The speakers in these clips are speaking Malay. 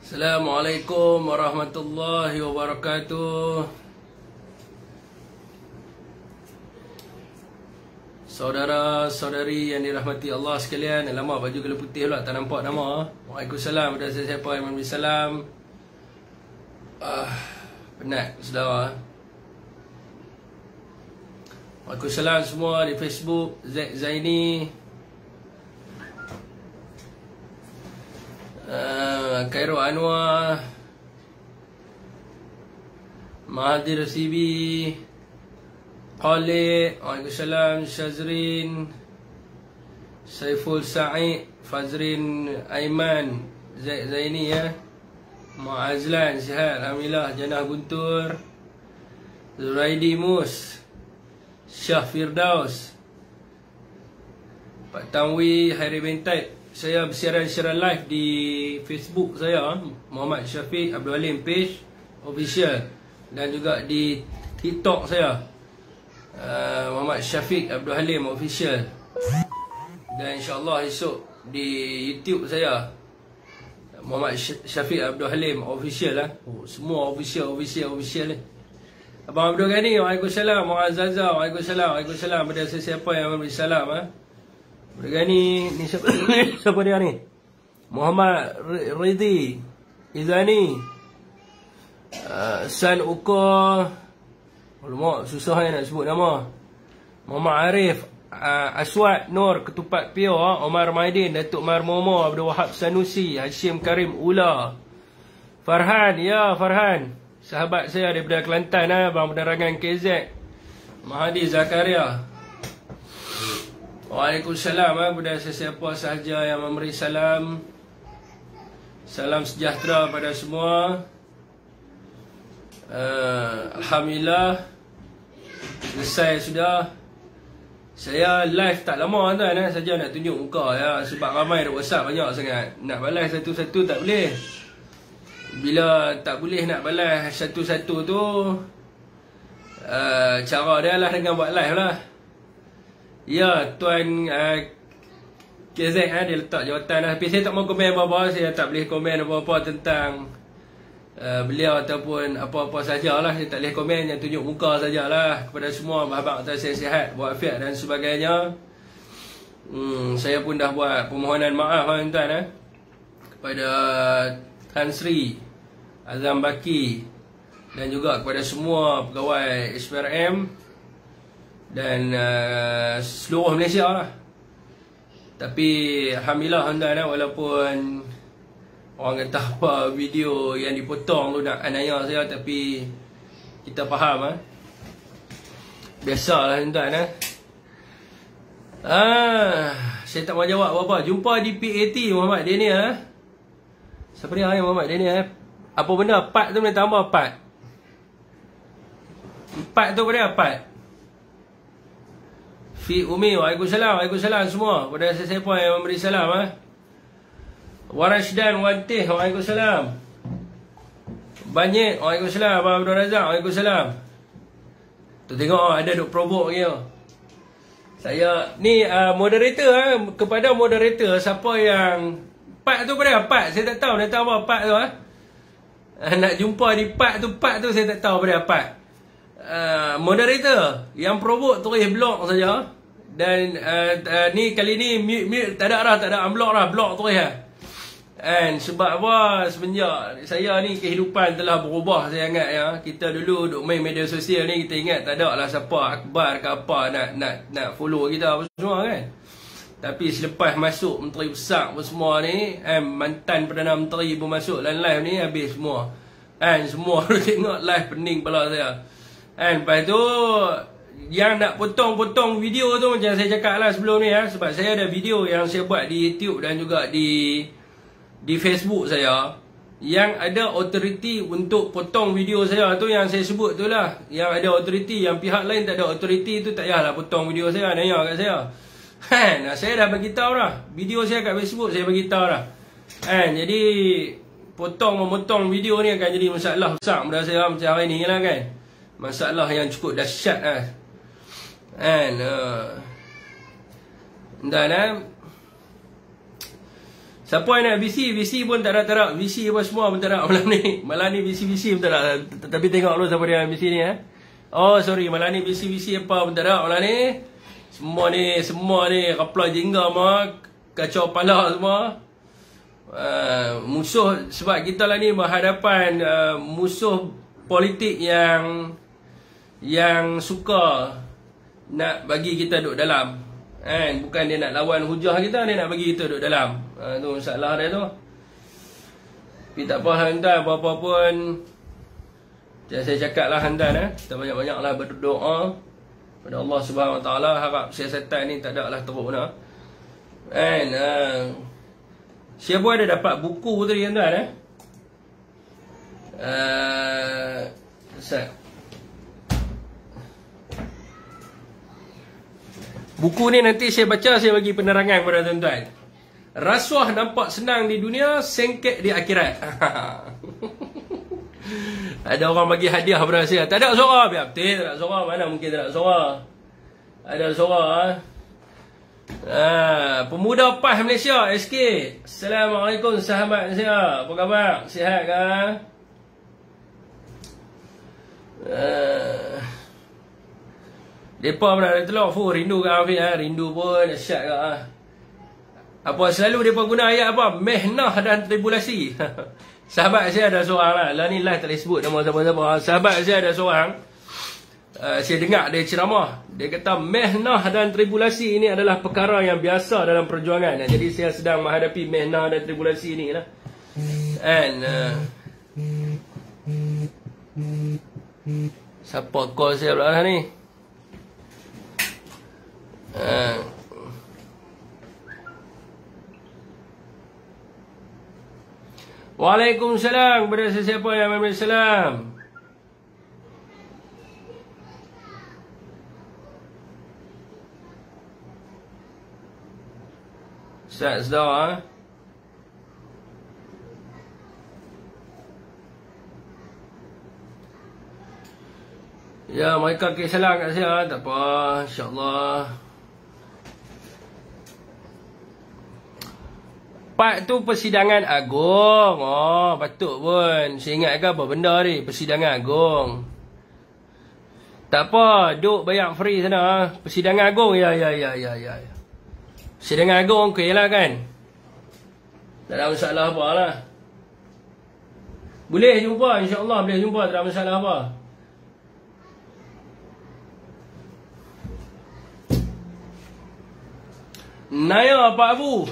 Assalamualaikum warahmatullahi wabarakatuh. Saudara-saudari yang dirahmati Allah sekalian. Alamak, baju gelap putih pula, tak nampak nama. Waalaikumsalam kepada siapa yang memberi salam. Penat saudara. Waalaikumsalam semua di Facebook. Zaini, Khairul Anwar, Mahathir Sibi, Khalid, Waalaikumsalam, Syazrin, Saiful Sa'id, Fazrin Aiman, Zaini ya, Mu'azlan, sihat, alhamdulillah. Janah Guntur, Zuraidi Mus, Syah Firdaus, Pak Tanwi, Hairi Bentait. Saya bersiaran secara live di Facebook saya, Muhammad Syafiq Abdul Halim page official, dan juga di TikTok saya, Muhammad Syafiq Abdul Halim official, dan insyaAllah esok di YouTube saya, Muhammad Syafiq Abdul Halim official lah. Semua official ni. Abang Abdul Ghani, Waalaikumsalam. Muazzaza, Waalaikumsalam pada sesiapa yang memberi salam. Abdul Ghani, ni siapa, siapa dia ni? Muhammad Ridhi Izani, San Uko, alamak susah nak sebut nama. Muhammad Arif, Aswad Nur Ketupat Pio, Omar Maidin, Datuk Marmomo, Abdul Wahab Sanusi, Hashim Karim Ula, Farhan, ya Farhan, sahabat saya daripada Kelantan, Bang Penerangan KZ, Mahadi Zakaria. Waalaikumsalam kepada sesiapa sahaja yang memberi salam. Salam sejahtera pada semua. Alhamdulillah, selesai sudah. Saya live tak lama tuan, saja nak tunjuk muka ya, sebab ramai ada WhatsApp banyak sangat. Nak balas satu-satu tak boleh. Bila tak boleh nak balas satu-satu tu, cara dia lah dengan buat live lah. Ya, Tuan KZ dia letak jawatan lah. Tapi saya tak mau komen apa-apa. Saya tak boleh komen apa-apa tentang beliau ataupun apa-apa sajalah. Saya tak boleh komen, yang tunjuk muka sajalah. Kepada semua abang-abang saya sihat, walafiat dan sebagainya. Saya pun dah buat permohonan maaf tuan-tuan kepada Tan Sri Azam Baki, dan juga kepada semua pegawai SPRM dan seluruh Malaysia lah. Tapi alhamdulillah tuan-tuan, walaupun orang kata apa video yang dipotong tu nak anaya saya, tapi kita faham biasalah tuan-tuan. Saya tak mau jawab apa-apa. Jumpa di PAT Muhammad Daniel. Siapa dia Muhammad Daniel? Apa benda? Part tu boleh tambah part. Part tu boleh part. Fi Umi, Waalaikumsalam semua. Pada sesiapa yang memberi salam Warashdan Wantih, Waalaikumsalam. Banyet, Waalaikumsalam. Abang Abdul Razak, Waalaikumsalam. Tu tengok ada duk provoke dia. Saya ni moderator kepada moderator, siapa yang part tu pada part, saya tak tahu nak tahu apa part tu nak jumpa di part tu saya tak tahu pada part. Moderator yang provoke tulis blog saja. Dan ni kali ni mute tak ada unblock lah, block tulis And sebab apa, semenjak saya ni kehidupan telah berubah saya ingat ya. Kita dulu duk main media sosial ni, kita ingat tak ada lah siapa akhbar ke apa nak follow kita apa semua kan. Tapi selepas masuk Menteri Besar pun semua ni, mantan Perdana Menteri pun masuk dalam live ni, habis semua. Semua tengok live, pening kepala saya. Lepas tu yang nak potong-potong video tu, macam saya cakap lah sebelum ni sebab saya ada video yang saya buat di YouTube dan juga di Facebook saya, yang ada authority untuk potong video saya tu, yang saya sebut tu lah, yang ada authority. Yang pihak lain tak ada authority tu, tak payahlah potong video saya, nanya kat saya. Saya dah beritahu dah, video saya kat Facebook saya beritahu dah. Jadi potong-memotong video ni akan jadi masalah besar pada saya macam hari ni lah kan. Masalah yang cukup dahsyat dan Siapa yang nak VC pun tak ada. VC apa semua pun tak ada malam ni. Malam ni VC pun tak ada. Tapi tengok dulu siapa dia VC ni Oh sorry, malam ni VC apa pun tak ada malam ni. Semua ni kapla jingga mah, kacau kepala semua. Musuh, sebab kita lah ni berhadapan musuh politik yang suka nak bagi kita duduk dalam. Bukan dia nak lawan hujah kita, dia nak bagi kita duduk dalam. Tu masalah dia tu. Tapi tak apa hantar apa-apa pun. Macam saya cakap lah hantar kita banyak-banyak lah berdoa pada Allah Subhanahu Wa Taala, harap siasatan ni tak ada lah teruk dah. Siapa ada dapat buku tadi tuan buku ni nanti saya baca, saya bagi penerangan kepada tuan-tuan. Rasuah nampak senang di dunia, sengket di akhirat. Ada orang bagi hadiah kepada saya. Tak ada suara, biar betul tak ada suara. Mana mungkin tak ada suara. Ada suara Pemuda PAS Malaysia, SK. Assalamualaikum sahabat saya. Apa khabar? Sihat ke? Depa pun nak telur. Rindu ke Hafiz? Rindu pun dahsyat ke? Apa selalu depa guna ayat apa? Mehnah dan tribulasi. Sahabat saya ada seorang lah ni live tak boleh sebut nama siapa-siapa. Sahabat saya ada seorang, saya dengar dia ceramah. Dia kata mehnah dan tribulasi ini adalah perkara yang biasa dalam perjuangan. Jadi saya sedang menghadapi mehnah dan tribulasi ini lah. Siapa call saya pula ni? Waalaikumsalam kepada sesiapa yang memberi salam. Ustaz sedar Ya, mereka salam kat saya. Tak apa, insyaAllah. Part tu persidangan agung. Oh, patut pun. Saya ingat ke apa benda ni, persidangan agung. Tak apa, duk bayar free sana. Persidangan agung, ya. Persidangan agung, okey lah kan. Tak ada masalah apa lah. Boleh jumpa, insyaAllah boleh jumpa. Tak ada masalah apa. Naya Pak Abu.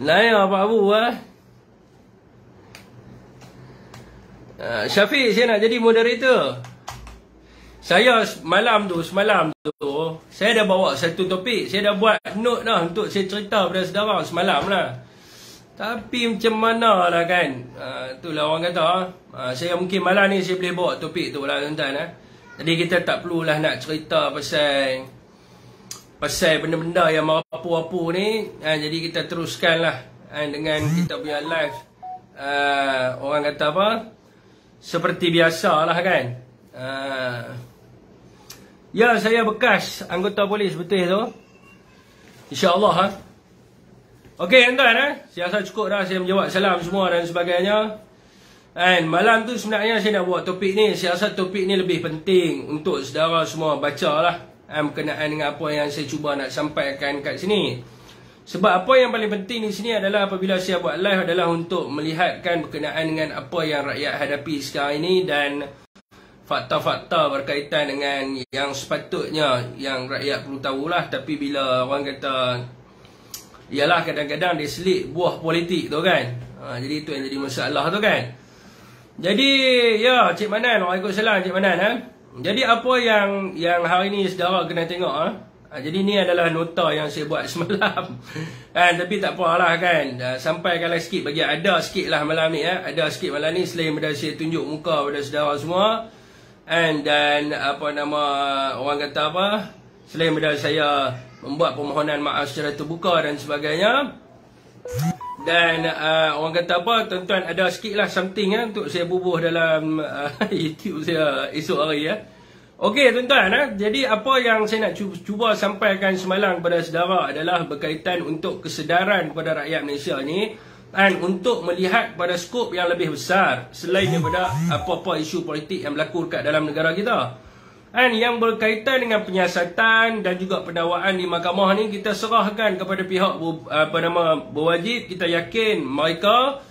Naya Pak Abu Syafiq, saya nak jadi moderator. Saya semalam tu saya dah bawa satu topik. Saya dah buat note dah untuk saya cerita pada saudara semalam lah. Tapi macam mana lah kan, itulah orang kata. Saya mungkin malam ni saya boleh bawa topik tu lah tuan-tuan. Jadi kita tak perlulah nak cerita pasal benda-benda yang merapu-rapu ni. Jadi kita teruskan lah dengan kita punya live. Orang kata apa, seperti biasa lah kan. Ya, saya bekas anggota polis, betul tu. InsyaAllah Okey tuan-tuan, saya rasa cukup dah. Saya menjawab salam semua dan sebagainya. Malam tu sebenarnya saya nak buat topik ni. Saya rasa topik ni lebih penting untuk saudara semua baca lah, berkenaan dengan apa yang saya cuba nak sampaikan kat sini. Sebab apa yang paling penting di sini adalah apabila saya buat live adalah untuk melihatkan berkenaan dengan apa yang rakyat hadapi sekarang ini dan fakta-fakta berkaitan dengan yang sepatutnya yang rakyat perlu tahulah. Tapi bila orang kata, ialah kadang-kadang dia selit buah politik tu kan. Jadi itu yang jadi masalah tu kan. Jadi ya, Cik Manan, waalaikumsalam Cik Manan. Jadi apa yang hari ni saudara kena tengok jadi ni adalah nota yang saya buat semalam. Tapi tak apalah kan. Sampaikanlah sikit, bagi ada sikit lah malam ni ada sikit malam ni, selain daripada saya tunjuk muka pada saudara semua. Dan apa nama orang kata apa, selain daripada saya membuat permohonan maaf secara terbuka dan sebagainya. Dan orang kata apa, tuan-tuan, ada sikit lah something untuk saya bubuh dalam YouTube saya esok hari Okey tuan-tuan, jadi apa yang saya nak cuba sampaikan semalam kepada saudara adalah berkaitan untuk kesedaran kepada rakyat Malaysia ni, dan untuk melihat pada skop yang lebih besar selain daripada apa-apa isu politik yang berlaku dekat dalam negara kita. Dan yang berkaitan dengan penyiasatan dan juga pendakwaan di mahkamah ni, kita serahkan kepada pihak berwajib. Kita yakin mereka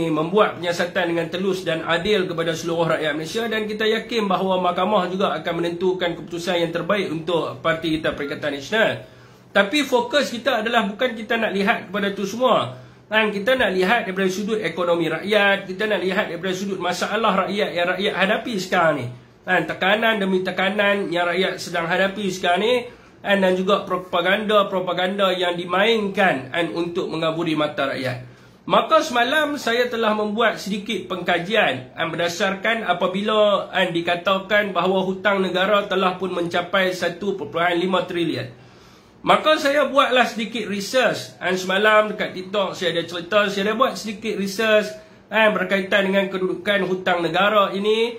membuat penyiasatan dengan telus dan adil kepada seluruh rakyat Malaysia, dan kita yakin bahawa mahkamah juga akan menentukan keputusan yang terbaik untuk parti kita Perikatan Nasional. Tapi fokus kita adalah bukan kita nak lihat kepada itu semua. Dan kita nak lihat daripada sudut ekonomi rakyat, kita nak lihat daripada sudut masalah rakyat yang rakyat hadapi sekarang ni. Dan tekanan demi tekanan yang rakyat sedang hadapi sekarang ni, dan juga propaganda yang dimainkan untuk mengaburi mata rakyat. Maka semalam saya telah membuat sedikit pengkajian berdasarkan apabila dikatakan bahawa hutang negara telah pun mencapai 1.5 trilion. Maka saya buatlah sedikit research. Semalam dekat TikTok saya ada cerita, saya ada buat sedikit research berkaitan dengan kedudukan hutang negara ini.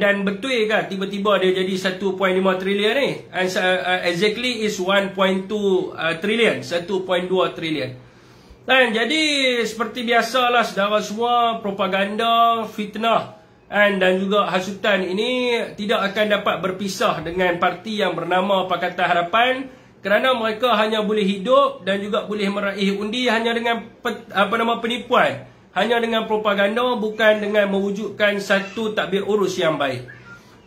Dan betul ke tiba-tiba dia jadi 1.5 trilion ni? Exactly is 1.2 trilion, 1.2 trilion. Dan jadi seperti biasalah saudara semua, propaganda, fitnah dan juga hasutan ini tidak akan dapat berpisah dengan parti yang bernama Pakatan Harapan, kerana mereka hanya boleh hidup dan juga boleh meraih undi hanya dengan penipuan, hanya dengan propaganda, bukan dengan mewujudkan satu tadbir urus yang baik.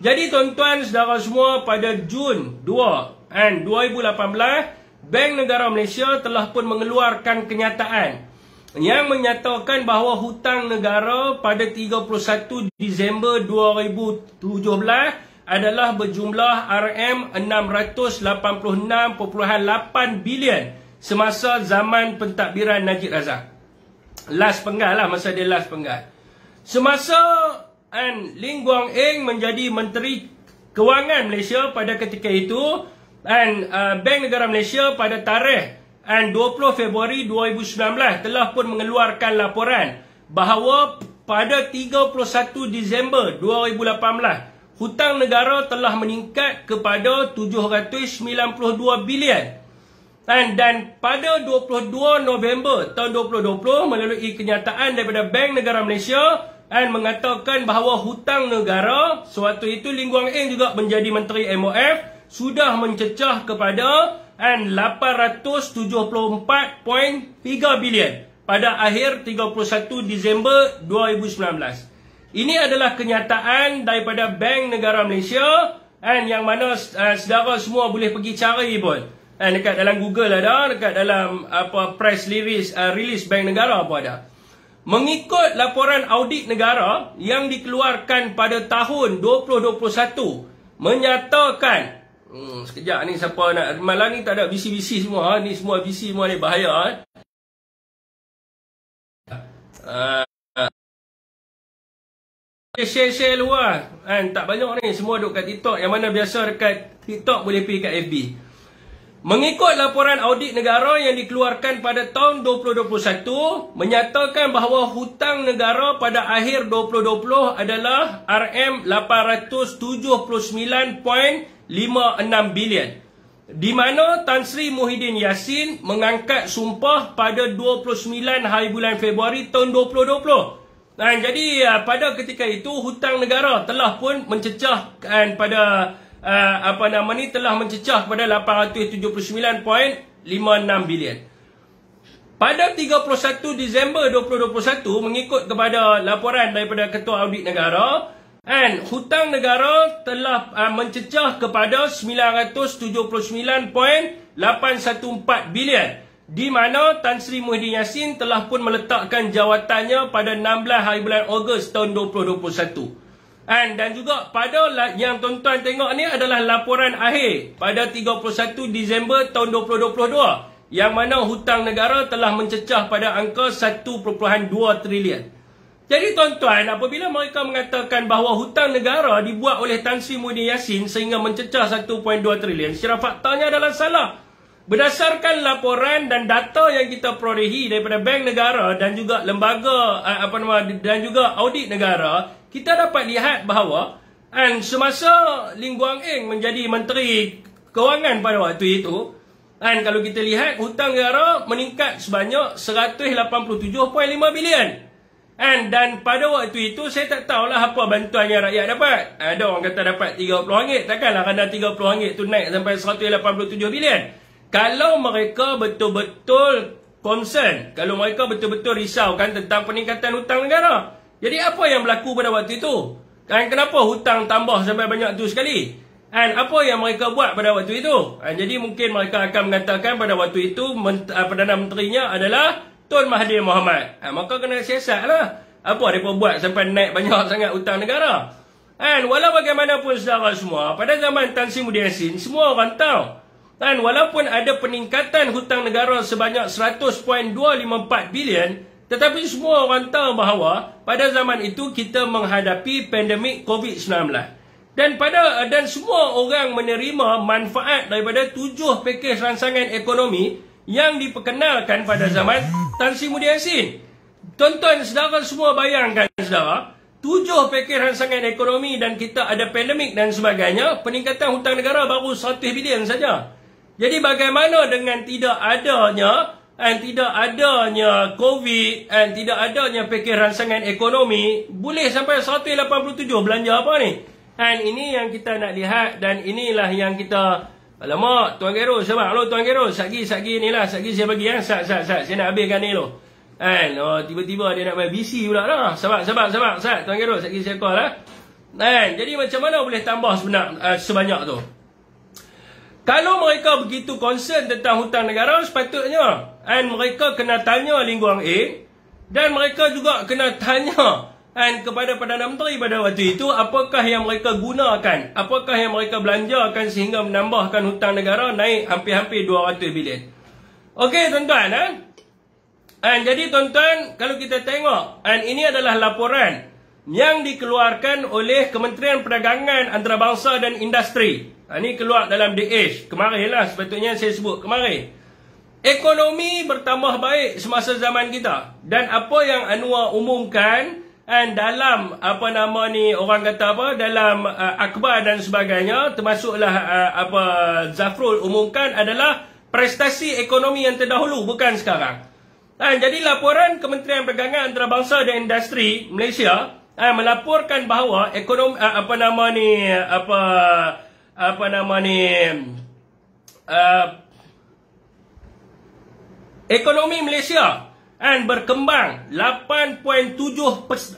Jadi tuan-tuan saudara semua, pada Jun 2 2018, Bank Negara Malaysia telah pun mengeluarkan kenyataan yang menyatakan bahawa hutang negara pada 31 Disember 2017 adalah berjumlah RM686.8 bilion semasa zaman pentadbiran Najib Razak. Last penggal lah, masa dia last penggal. Semasa Lee Guang Eng menjadi Menteri Kewangan Malaysia pada ketika itu, Bank Negara Malaysia pada tarikh 20 Februari 2019 telah pun mengeluarkan laporan bahawa pada 31 Disember 2018 hutang negara telah meningkat kepada 792 bilion. Dan pada 22 November tahun 2020 melalui kenyataan daripada Bank Negara Malaysia mengatakan bahawa hutang negara, sewaktu itu Lee Guang Eng juga menjadi Menteri MOF, sudah mencecah kepada 874.3 bilion pada akhir 31 Disember 2019. Ini adalah kenyataan daripada Bank Negara Malaysia, yang mana saudara semua boleh pergi cari pun. Dekat dalam Google ada, dekat dalam press release Bank Negara pun ada. Mengikut laporan audit negara yang dikeluarkan pada tahun 2021 menyatakan, sekejap ni siapa nak, malam ni tak ada bisi-bisi semua, ni semua bisi semua ni bahaya. Share luar tak banyak ni, semua duduk kat TikTok. Yang mana biasa dekat TikTok boleh pergi kat FB. Mengikut laporan audit negara yang dikeluarkan pada tahun 2021 menyatakan bahawa hutang negara pada akhir 2020 adalah RM879.56 bilion, di mana Tan Sri Muhyiddin Yassin mengangkat sumpah pada 29 hari bulan Februari tahun 2020. Jadi pada ketika itu hutang negara telah pun mencecah pada telah mencecah kepada 879.56 bilion. Pada 31 Disember 2021 mengikut kepada laporan daripada Ketua Audit Negara, hutang negara telah mencecah kepada 979.814 bilion, di mana Tan Sri Muhyiddin Yassin telah pun meletakkan jawatannya pada 16 hari bulan Ogos tahun 2021. Dan juga pada yang tuan-tuan tengok ni adalah laporan akhir pada 31 Disember tahun 2022, yang mana hutang negara telah mencecah pada angka 1.2 trilion. Jadi tuan-tuan, apabila mereka mengatakan bahawa hutang negara dibuat oleh Tan Sri Muhyiddin Yassin sehingga mencecah 1.2 trilion, secara faktanya adalah salah. Berdasarkan laporan dan data yang kita perolehi daripada Bank Negara dan juga lembaga dan juga audit negara, kita dapat lihat bahawa Dan semasa Lim Guang Eng menjadi Menteri Kewangan pada waktu itu, dan kalau kita lihat hutang negara meningkat sebanyak 187.5 bilion. Dan pada waktu itu saya tak tahulah apa bantuan yang rakyat dapat. Ada orang kata dapat RM30. Takkanlah kadang RM30 tu naik sampai 187 bilion. Kalau mereka betul-betul concern, kalau mereka betul-betul risaukan tentang peningkatan hutang negara. Jadi apa yang berlaku pada waktu itu? Dan kenapa hutang tambah sampai banyak tu sekali? Dan apa yang mereka buat pada waktu itu? Jadi mungkin mereka akan mengatakan pada waktu itu Perdana Menterinya adalah Tun Mahathir Mohamad. Maka kena siasat lah. Apa mereka buat sampai naik banyak sangat hutang negara? Dan walau bagaimanapun saudara semua, pada zaman Tan Sri Muda Yassin, semua orang tahu. Dan walaupun ada peningkatan hutang negara sebanyak 100.254 bilion, tetapi semua orang tahu bahawa pada zaman itu kita menghadapi pandemik COVID-19. Dan semua orang menerima manfaat daripada 7 pakej rancangan ekonomi yang diperkenalkan pada zaman Tan Sri Muda Yassin. Tuan-tuan saudara semua bayangkan saudara, 7 pakej rancangan ekonomi dan kita ada pandemik dan sebagainya, peningkatan hutang negara baru 100 bilion saja. Jadi bagaimana dengan tidak adanya COVID dan tidak adanya pakej rancangan ekonomi, boleh sampai 187 belanja apa ni? Dan ini yang kita nak lihat, dan inilah yang kita, alamak Tuan Gero, sabar lo Tuan Gero, satgi ni lah, satgi saya bagi sat, saya nak habiskan ni lo. Tiba-tiba dia nak main BC pula lah. Sabar sat, Tuan Gero, satgi saya call lah. Jadi macam mana boleh tambah sebanyak tu? Kalau mereka begitu concern tentang hutang negara, sepatutnya mereka kena tanya Lim Guang Eng, dan mereka juga kena tanya kepada Perdana Menteri pada waktu itu, apakah yang mereka gunakan, apakah yang mereka belanjakan sehingga menambahkan hutang negara naik hampir-hampir 200 bilion. Okey tuan-tuan, jadi tuan-tuan, kalau kita tengok, ini adalah laporan yang dikeluarkan oleh Kementerian Perdagangan Antarabangsa dan Industri. Ini keluar dalam The Age. Kemarin lah sepatutnya saya sebut kemarin. Ekonomi bertambah baik semasa zaman kita. Dan apa yang Anwar umumkan dalam orang kata dalam akhbar dan sebagainya, termasuklah Zafrul umumkan adalah prestasi ekonomi yang terdahulu, bukan sekarang. Jadi laporan Kementerian Perdagangan Antarabangsa dan Industri Malaysia melaporkan bahawa ekonomi ekonomi Malaysia berkembang 8.7%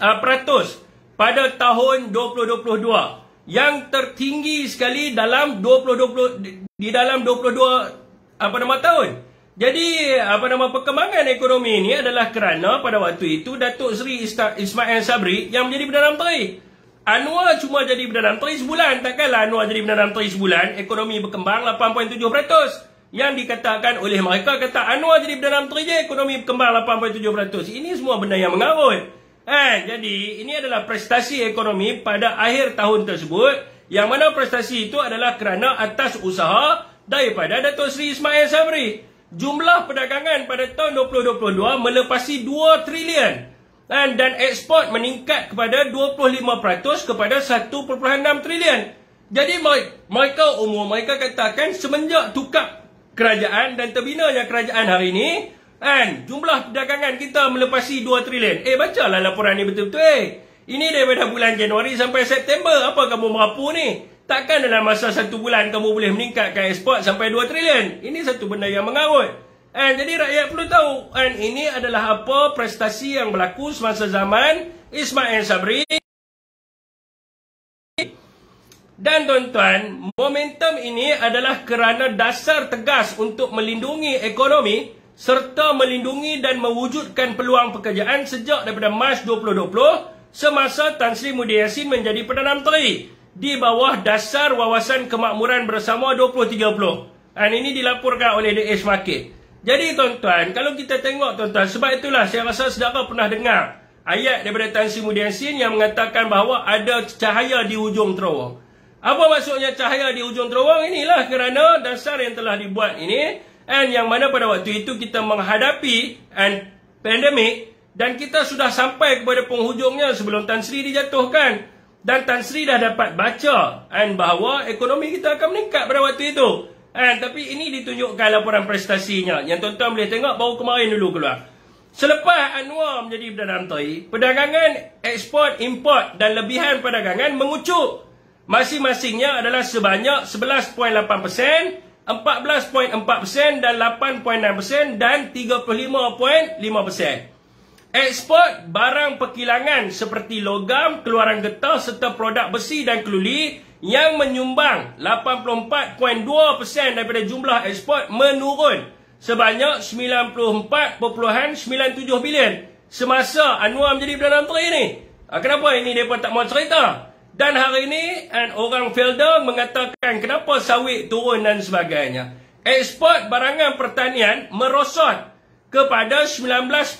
pada tahun 2022, yang tertinggi sekali dalam 2022 tahun. Jadi perkembangan ekonomi ini adalah kerana pada waktu itu Datuk Seri Ismail Sabri yang menjadi Perdana Menteri. Anwar cuma jadi Perdana Menteri sebulan. Takkanlah Anwar jadi Perdana Menteri sebulan ekonomi berkembang 8.7%. Yang dikatakan oleh mereka, kata Anwar jadi Perdana Menteri je ekonomi berkembang 8.7%. Ini semua benda yang mengarut. Jadi ini adalah prestasi ekonomi pada akhir tahun tersebut, yang mana prestasi itu adalah kerana atas usaha daripada Datuk Seri Ismail Sabri. Jumlah perdagangan pada tahun 2022 melepasi 2 trilion. Dan ekspor meningkat kepada 25% kepada 1.6 trilion. Jadi mereka katakan semenjak tukar kerajaan dan terbinanya kerajaan hari ini, jumlah perdagangan kita melepasi 2 trilion. Bacalah laporan ni betul-betul. Ini daripada bulan Januari sampai September. Apa kamu merapu ni? Takkan dalam masa 1 bulan kamu boleh meningkatkan ekspor sampai 2 trilion. Ini satu benda yang mengarut. Jadi rakyat perlu tahu, ini adalah apa prestasi yang berlaku semasa zaman Ismail Sabri. Dan tuan-tuan, momentum ini adalah kerana dasar tegas untuk melindungi ekonomi serta melindungi dan mewujudkan peluang pekerjaan sejak daripada Mac 2020 semasa Tan Sri Muda Yassin menjadi Perdana Menteri di bawah dasar Wawasan Kemakmuran Bersama 2030. Ini dilaporkan oleh The Age Market. Jadi tuan-tuan, kalau kita tengok tuan-tuan, sebab itulah saya rasa saudara pernah dengar ayat daripada Tan Sri Muda Yassin yang mengatakan bahawa ada cahaya di hujung terowong. Apa maksudnya cahaya di hujung terowong? Inilah kerana dasar yang telah dibuat ini, yang mana pada waktu itu kita menghadapi pandemik dan kita sudah sampai kepada penghujungnya sebelum Tan Sri dijatuhkan. Dan Tan Sri dah dapat baca bahawa ekonomi kita akan meningkat pada waktu itu. Tapi ini ditunjukkan laporan prestasinya. Yang tuan-tuan boleh tengok baru kemarin dulu keluar. Selepas Anwar menjadi Perdana Menteri, perdagangan ekspor, import dan lebihan perdagangan mengucuk. Masing-masingnya adalah sebanyak 11.8%, 14.4% dan 8.6% dan 35.5%. Ekspor barang perkilangan seperti logam, keluaran getah serta produk besi dan keluli yang menyumbang 84.2% daripada jumlah ekspor menurun sebanyak 94.97 bilion semasa Anwar menjadi Perdana Menteri ni. Kenapa ini mereka tak mau cerita? Dan hari ini orang Felder mengatakan kenapa sawit turun dan sebagainya. Ekspor barangan pertanian merosot kepada 19.8%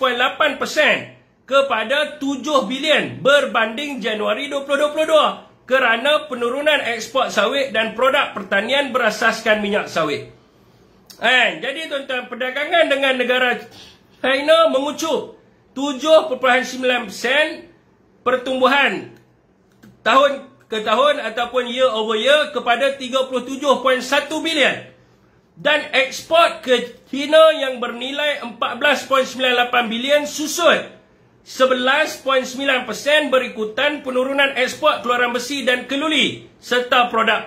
kepada 7 bilion berbanding Januari 2022 kerana penurunan ekspor sawit dan produk pertanian berasaskan minyak sawit. Jadi tuan-tuan, perdagangan dengan negara China mengucuk 7.9% pertumbuhan tahun ke tahun ataupun year over year kepada 37.1 bilion. Dan ekspor ke China yang bernilai 14.98 bilion susut 11.9% berikutan penurunan ekspor keluaran besi dan keluli serta produk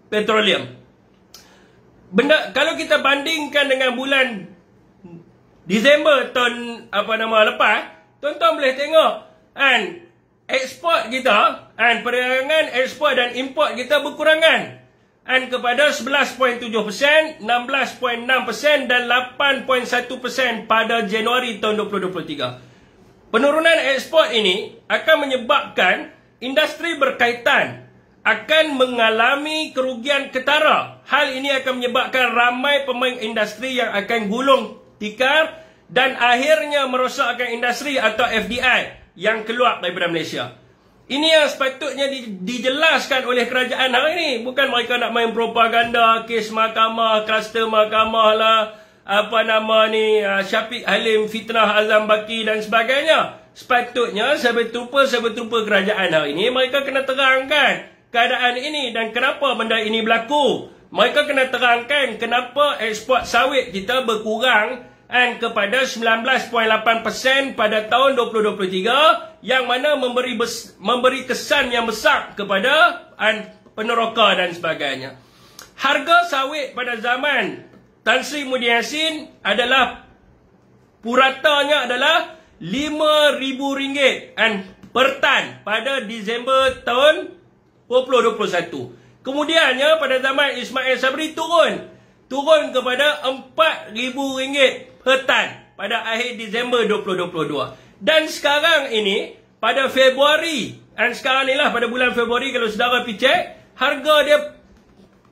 petroleum. Kalau kita bandingkan dengan bulan Disember tahun lepas, tuan-tuan boleh tengok ekspor kita perdagangan ekspor dan import kita berkurangan kepada 11.7%, 16.6% dan 8.1% pada Januari tahun 2023. Penurunan ekspor ini akan menyebabkan industri berkaitan akan mengalami kerugian ketara. Hal ini akan menyebabkan ramai pemain industri yang akan gulung tikar dan akhirnya merosakkan industri atau FDI yang keluar daripada Malaysia. Ini yang sepatutnya dijelaskan oleh kerajaan hari ini. Bukan mereka nak main propaganda, kes mahkamah, kluster mahkamah lah, Syafiq Halim, fitnah Azam Baki dan sebagainya. Sepatutnya sebetul-betul kerajaan hari ini, mereka kena terangkan keadaan ini dan kenapa benda ini berlaku. Mereka kena terangkan kenapa ekspor sawit kita berkurang kepada 19.8% pada tahun 2023 yang mana memberi kesan yang besar kepada peneroka dan sebagainya. Harga sawit pada zaman Tan Sri Muhyiddin Yassin adalah puratanya adalah RM5,000 per tan pada Disember tahun 2021. Kemudiannya pada zaman Ismail Sabri turun kepada RM4,000 per tan pada akhir Disember 2022. Dan sekarang ini pada Februari, sekarang ni lah pada bulan Februari kalau saudara pergi cek, harga dia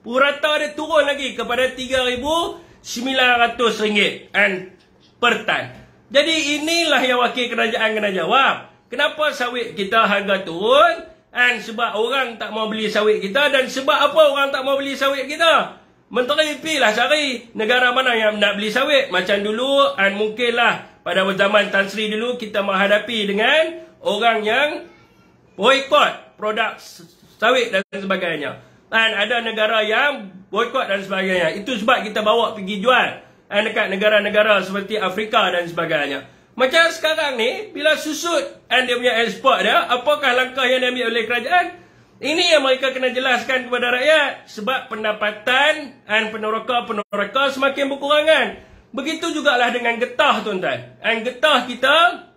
purata dia turun lagi kepada RM3,900 per tan. Jadi inilah yang wakil kerajaan kena jawab. Kenapa sawit kita harga turun? Sebab orang tak mau beli sawit kita. Dan sebab apa orang tak mau beli sawit kita? Menteri pilihlah cari negara mana yang nak beli sawit. Macam dulu, mungkinlah pada zaman Tan Sri dulu kita menghadapi dengan orang yang boikot produk sawit dan sebagainya. Ada negara yang boikot dan sebagainya. Itu sebab kita bawa pergi jual dekat negara-negara seperti Afrika dan sebagainya. Macam sekarang ni, bila susut dia punya ekspor dia, apakah langkah yang diambil oleh kerajaan? Ini yang mereka kena jelaskan kepada rakyat. Sebab pendapatan peneroka semakin berkurangan. Begitu jugalah dengan getah, tuan-tuan. Getah kita,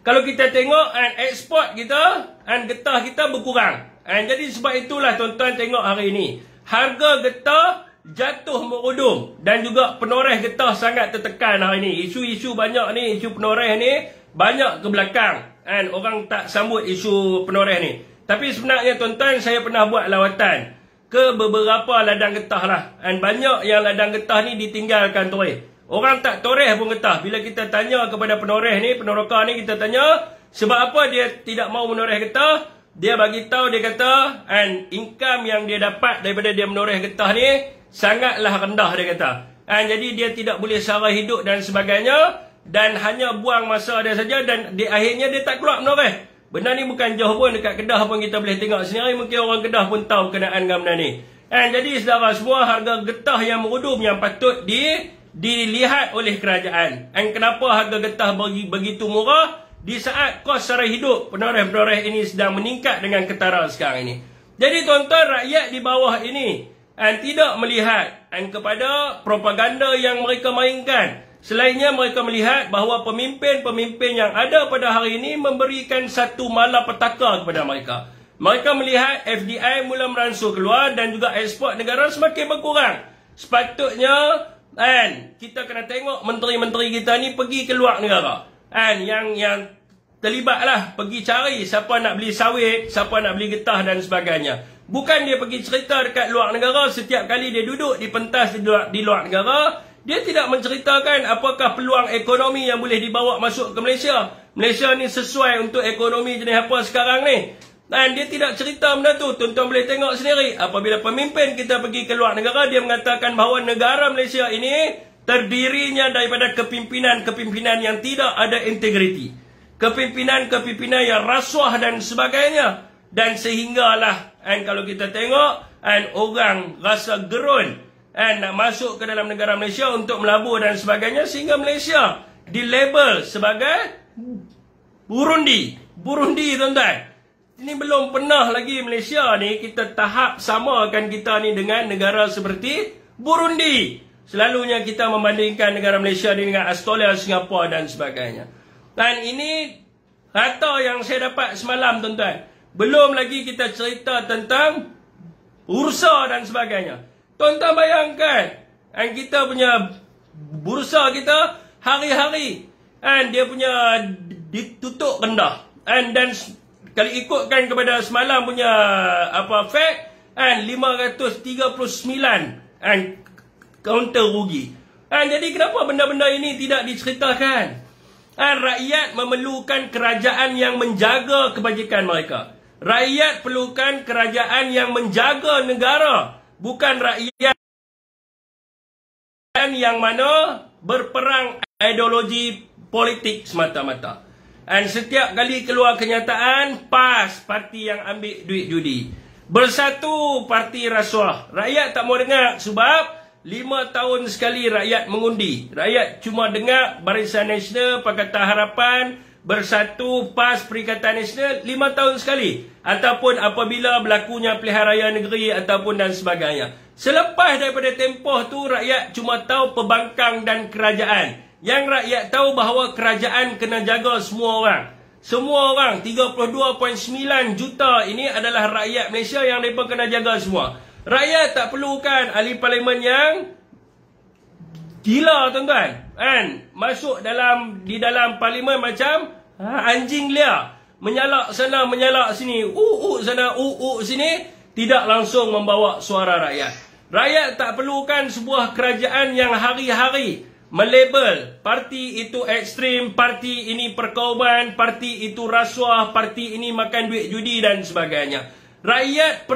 kalau kita tengok ekspor kita, getah kita berkurang. Jadi sebab itulah tuan-tuan tengok hari ini, harga getah jatuh merudum. Dan juga penoreh getah sangat tertekan hari ini. Isu-isu banyak ni, isu penoreh ni banyak ke belakang. Orang tak sambut isu penoreh ni. Tapi sebenarnya tuan-tuan, saya pernah buat lawatan ke beberapa ladang getah lah. Banyak yang ladang getah ni ditinggalkan toreh. Orang tak toreh pun getah. Bila kita tanya kepada penoreh ni, peneroka ni, kita tanya sebab apa dia tidak mau menoreh getah, dia bagi tahu, dia kata income yang dia dapat daripada dia menoreh getah ni sangatlah rendah, dia kata. Jadi dia tidak boleh sara hidup dan sebagainya, dan hanya buang masa dia saja, dan di akhirnya dia tak keluar menoreh. Benda ni bukan jauh pun, dekat Kedah pun kita boleh tengok sendiri. Mungkin orang Kedah pun tahu kenaan dengan benda ni. Jadi saudara semua, harga getah yang merudum yang patut dilihat oleh kerajaan. Kenapa harga getah begitu murah di saat kos sara hidup penoreh-penoreh ini sedang meningkat dengan ketara sekarang ini. Jadi tuan-tuan, rakyat di bawah ini tidak melihat kepada propaganda yang mereka mainkan. Selainnya mereka melihat bahawa pemimpin-pemimpin yang ada pada hari ini memberikan satu malapetaka kepada mereka. Mereka melihat FDI mula meransur keluar dan juga ekspor negara semakin berkurang. Sepatutnya kita kena tengok menteri-menteri kita ni pergi ke luar negara. Yang terlibatlah pergi cari siapa nak beli sawit, siapa nak beli getah dan sebagainya. Bukan dia pergi cerita dekat luar negara. Setiap kali dia duduk di pentas di luar negara, dia tidak menceritakan apakah peluang ekonomi yang boleh dibawa masuk ke Malaysia. Malaysia ni sesuai untuk ekonomi jenis apa sekarang ni. Dan dia tidak cerita benda tu. Tuan-tuan boleh tengok sendiri. Apabila pemimpin kita pergi ke luar negara, dia mengatakan bahawa negara Malaysia ini terdirinya daripada kepimpinan-kepimpinan yang tidak ada integriti. Kepimpinan-kepimpinan yang rasuah dan sebagainya. Dan sehinggalah kalau kita tengok orang rasa gerun nak masuk ke dalam negara Malaysia untuk melabur dan sebagainya, sehingga Malaysia dilabel sebagai Burundi. Burundi, tuan-tuan. Ini belum pernah lagi Malaysia ni kita tahap samakan kita ni dengan negara seperti Burundi. Selalunya kita membandingkan negara Malaysia ni dengan Australia, Singapura dan sebagainya. Dan ini rata yang saya dapat semalam, tuan-tuan. Belum lagi kita cerita tentang bursa dan sebagainya. Tuan-tuan bayangkan, kita punya bursa kita hari-hari dia punya ditutup rendah. Dan kalau ikutkan kepada semalam punya fact, 539 kaunter rugi. Jadi kenapa benda-benda ini tidak diceritakan? Rakyat memerlukan kerajaan yang menjaga kebajikan mereka. Rakyat perlukan kerajaan yang menjaga negara. Bukan rakyat yang mana berperang ideologi politik semata-mata. Setiap kali keluar kenyataan, PAS, parti yang ambil duit judi. Bersatu, parti rasuah. Rakyat tak mau dengar sebab 5 tahun sekali rakyat mengundi. Rakyat cuma dengar Barisan Nasional, Pakatan Harapan, Bersatu, PAS, Perikatan Nasional 5 tahun sekali. Ataupun apabila berlakunya pilihan raya negeri ataupun dan sebagainya. Selepas daripada tempoh tu, rakyat cuma tahu pembangkang dan kerajaan. Yang rakyat tahu bahawa kerajaan kena jaga semua orang. Semua orang, 32.9 juta ini adalah rakyat Malaysia yang mereka kena jaga semua. Rakyat tak perlukan ahli parlimen yang gila, tuan-tuan. Masuk di dalam parlimen macam anjing liar. Menyalak sana, menyalak sini. Sana, sini. Tidak langsung membawa suara rakyat. Rakyat tak perlukan sebuah kerajaan yang hari-hari melabel parti itu ekstrim, parti ini perkauman, parti itu rasuah, parti ini makan duit judi dan sebagainya. Rakyat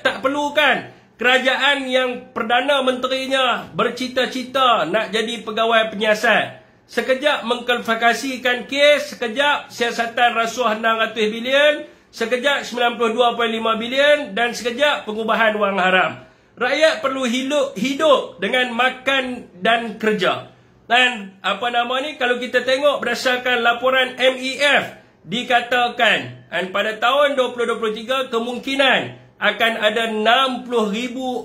tak perlukan kerajaan yang Perdana Menterinya bercita-cita nak jadi pegawai penyiasat. Sekejap mengkualifikasikan kes, sekejap siasatan rasuah 600 bilion, sekejap 92.5 bilion dan sekejap pengubahan wang haram. Rakyat perlu hidup dengan makan dan kerja. Dan kalau kita tengok berdasarkan laporan MEF, dikatakan pada tahun 2023 kemungkinan akan ada 60,000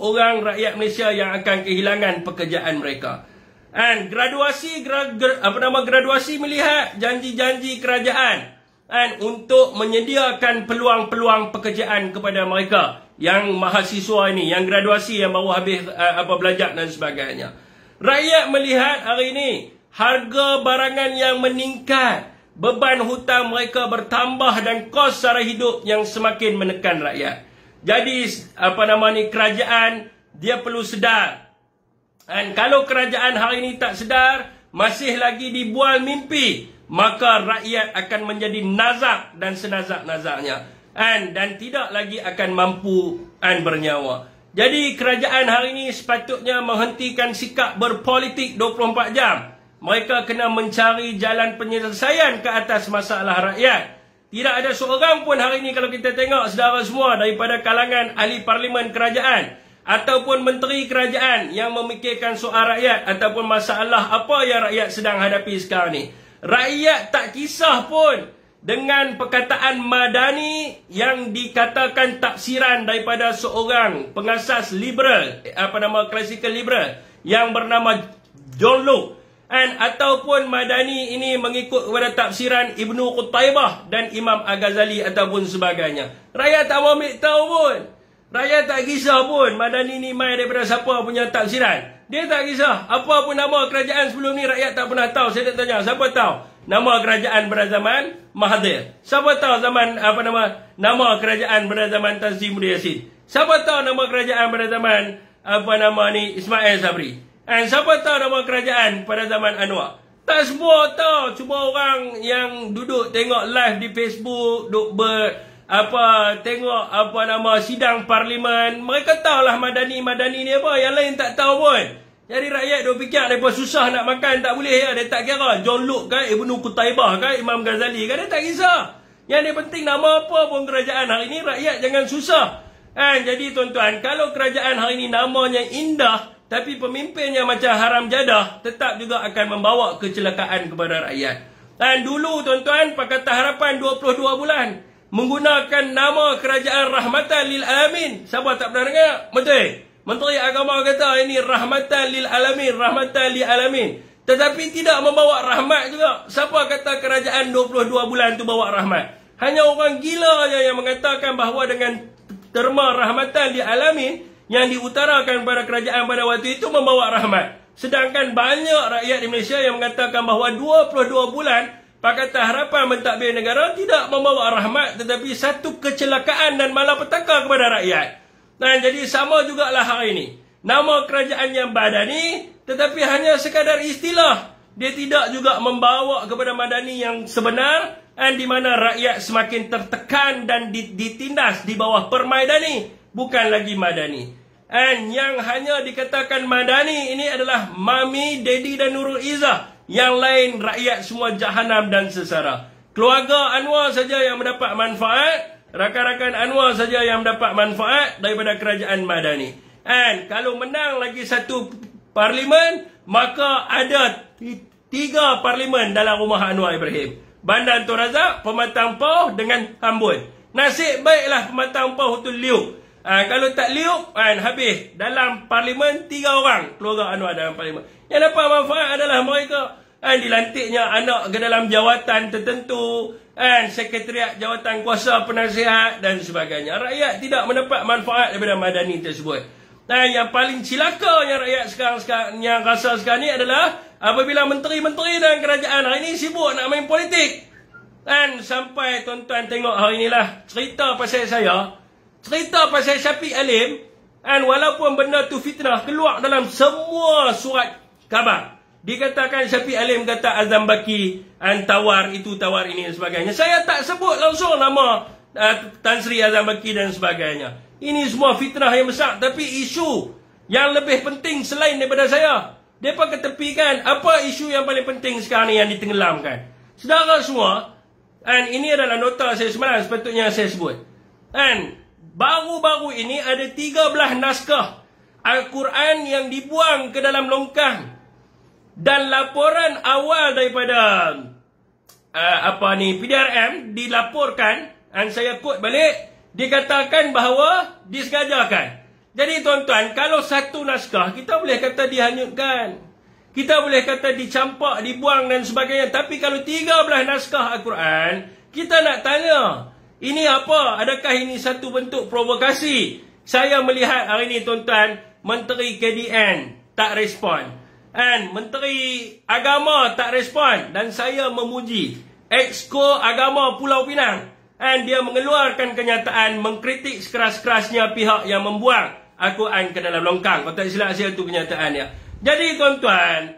orang rakyat Malaysia yang akan kehilangan pekerjaan mereka. Graduasi melihat janji-janji kerajaan untuk menyediakan peluang-peluang pekerjaan kepada mereka yang mahasiswa ini, yang graduasi, yang baru habis belajar dan sebagainya. Rakyat melihat hari ini harga barangan yang meningkat, beban hutang mereka bertambah dan kos sara hidup yang semakin menekan rakyat. Jadi kerajaan dia perlu sedar. Dan kalau kerajaan hari ini tak sedar, masih lagi dibual mimpi, maka rakyat akan menjadi nazak dan senazak-nazaknya. Dan tidak lagi akan mampu bernyawa. Jadi kerajaan hari ini sepatutnya menghentikan sikap berpolitik 24 jam. Mereka kena mencari jalan penyelesaian ke atas masalah rakyat. Tidak ada seorang pun hari ini kalau kita tengok saudara semua daripada kalangan ahli parlimen kerajaan ataupun menteri kerajaan yang memikirkan soal rakyat ataupun masalah apa yang rakyat sedang hadapi sekarang ni. Rakyat tak kisah pun dengan perkataan Madani yang dikatakan tafsiran daripada seorang pengasas liberal, classical liberal yang bernama John Locke. Ataupun Madani ini mengikut kepada tafsiran Ibnu Qutaibah dan Imam Al-Ghazali ataupun sebagainya. Rakyat tak mau ambil tahu pun. Rakyat tak kisah pun Madani ni mai daripada siapa punya tafsiran. Dia tak kisah. Apa pun nama kerajaan sebelum ni rakyat tak pernah tahu. Saya tak tanya, siapa tahu nama kerajaan pada zaman Mahathir? Siapa tahu nama kerajaan pada zaman Tan Sri Muda Yassin? Siapa tahu nama kerajaan pada zaman Ismail Sabri? Siapa tahu nama kerajaan pada zaman Anwar? Tak semua tahu. Cuma orang yang duduk tengok live di Facebook, tengok sidang parlimen, mereka tahulah Madani ni apa. Yang lain tak tahu pun. Jadi rakyat duk fikir mereka susah nak makan tak boleh ya. Dia tak kira John Locke kan, Ibnu Qutaibah kan, Imam Ghazali kan, dia tak kisah. Yang dia penting nama apa pun kerajaan hari ini, rakyat jangan susah. Jadi tuan-tuan, kalau kerajaan hari ini namanya indah tapi pemimpinnya macam haram jadah, tetap juga akan membawa kecelakaan kepada rakyat. Dulu tuan-tuan, Pakatan Harapan 22 bulan menggunakan nama kerajaan Rahmatan lil Alamin. Siapa tak pernah dengar? Menteri Agama kata ini Rahmatan lil Alamin, Rahmatan lil Alamin. Tetapi tidak membawa rahmat juga. Siapa kata kerajaan 22 bulan tu bawa rahmat? Hanya orang gila je yang mengatakan bahawa dengan terma Rahmatan lil Alamin yang diutarakan pada kerajaan pada waktu itu membawa rahmat. Sedangkan banyak rakyat di Malaysia yang mengatakan bahawa 22 bulan Pakatan Harapan mentadbir negara tidak membawa rahmat, tetapi satu kecelakaan dan malapetaka kepada rakyat. Jadi sama jugalah hari ini. Nama kerajaan yang Madani, tetapi hanya sekadar istilah. Dia tidak juga membawa kepada Madani yang sebenar, di mana rakyat semakin tertekan dan ditindas di bawah permaidani. Bukan lagi Madani. Yang hanya dikatakan Madani ini adalah Mami, Dedi dan Nurul Izzah. Yang lain rakyat semua jahanam dan sesara. Keluarga Anwar saja yang mendapat manfaat. Rakan-rakan Anwar saja yang mendapat manfaat daripada kerajaan Madani. Kalau menang lagi satu parlimen, maka ada 3 parlimen dalam rumah Anwar Ibrahim. Bandar Tun Razak, Pematang Pauh dengan Ambon. Nasib baiklah Pematang Pauh tu liuk. Kalau tak liuk, habis. Dalam parlimen 3 orang keluarga Anwar dalam parlimen. Yang dapat manfaat adalah mereka dilantiknya anak ke dalam jawatan tertentu, sekretariat jawatan kuasa penasihat dan sebagainya. Rakyat tidak mendapat manfaat daripada Madani tersebut. Yang paling cilaka yang rakyat sekarang yang rasa sekarang ni adalah apabila menteri-menteri dan kerajaan hari ini sibuk nak main politik. Sampai tuan-tuan tengok hari inilah cerita pasal saya. Cerita pasal Syafiq Alim, walaupun benda tu fitnah, keluar dalam semua surat khabar. Dikatakan Syafiq Alim kata Azam Baki tawar itu, tawar ini dan sebagainya. Saya tak sebut langsung nama Tan Sri Azam Baki dan sebagainya. Ini semua fitnah yang besar. Tapi isu yang lebih penting selain daripada saya, mereka ketepikan apa isu yang paling penting sekarang ni yang ditenggelamkan. Saudara semua, ini adalah nota saya semalam sepatutnya saya sebut. Baru-baru ini ada 13 naskah Al-Quran yang dibuang ke dalam longkang. Dan laporan awal daripada PDRM dilaporkan, saya quote balik, dikatakan bahawa disengajakan. Jadi tuan-tuan, kalau satu naskah kita boleh kata dihanyutkan, kita boleh kata dicampak, dibuang dan sebagainya. Tapi kalau 13 naskah Al-Quran, kita nak tanya, ini apa? Adakah ini satu bentuk provokasi? Saya melihat hari ini tuan-tuan, Menteri KDN tak respon. Menteri Agama tak respon. Dan saya memuji Exco Agama Pulau Pinang. Dia mengeluarkan kenyataan mengkritik sekeras-kerasnya pihak yang membuang Al-Quran ke dalam longkang. Kalau tak silap saya tu kenyataannya. Jadi tuan-tuan,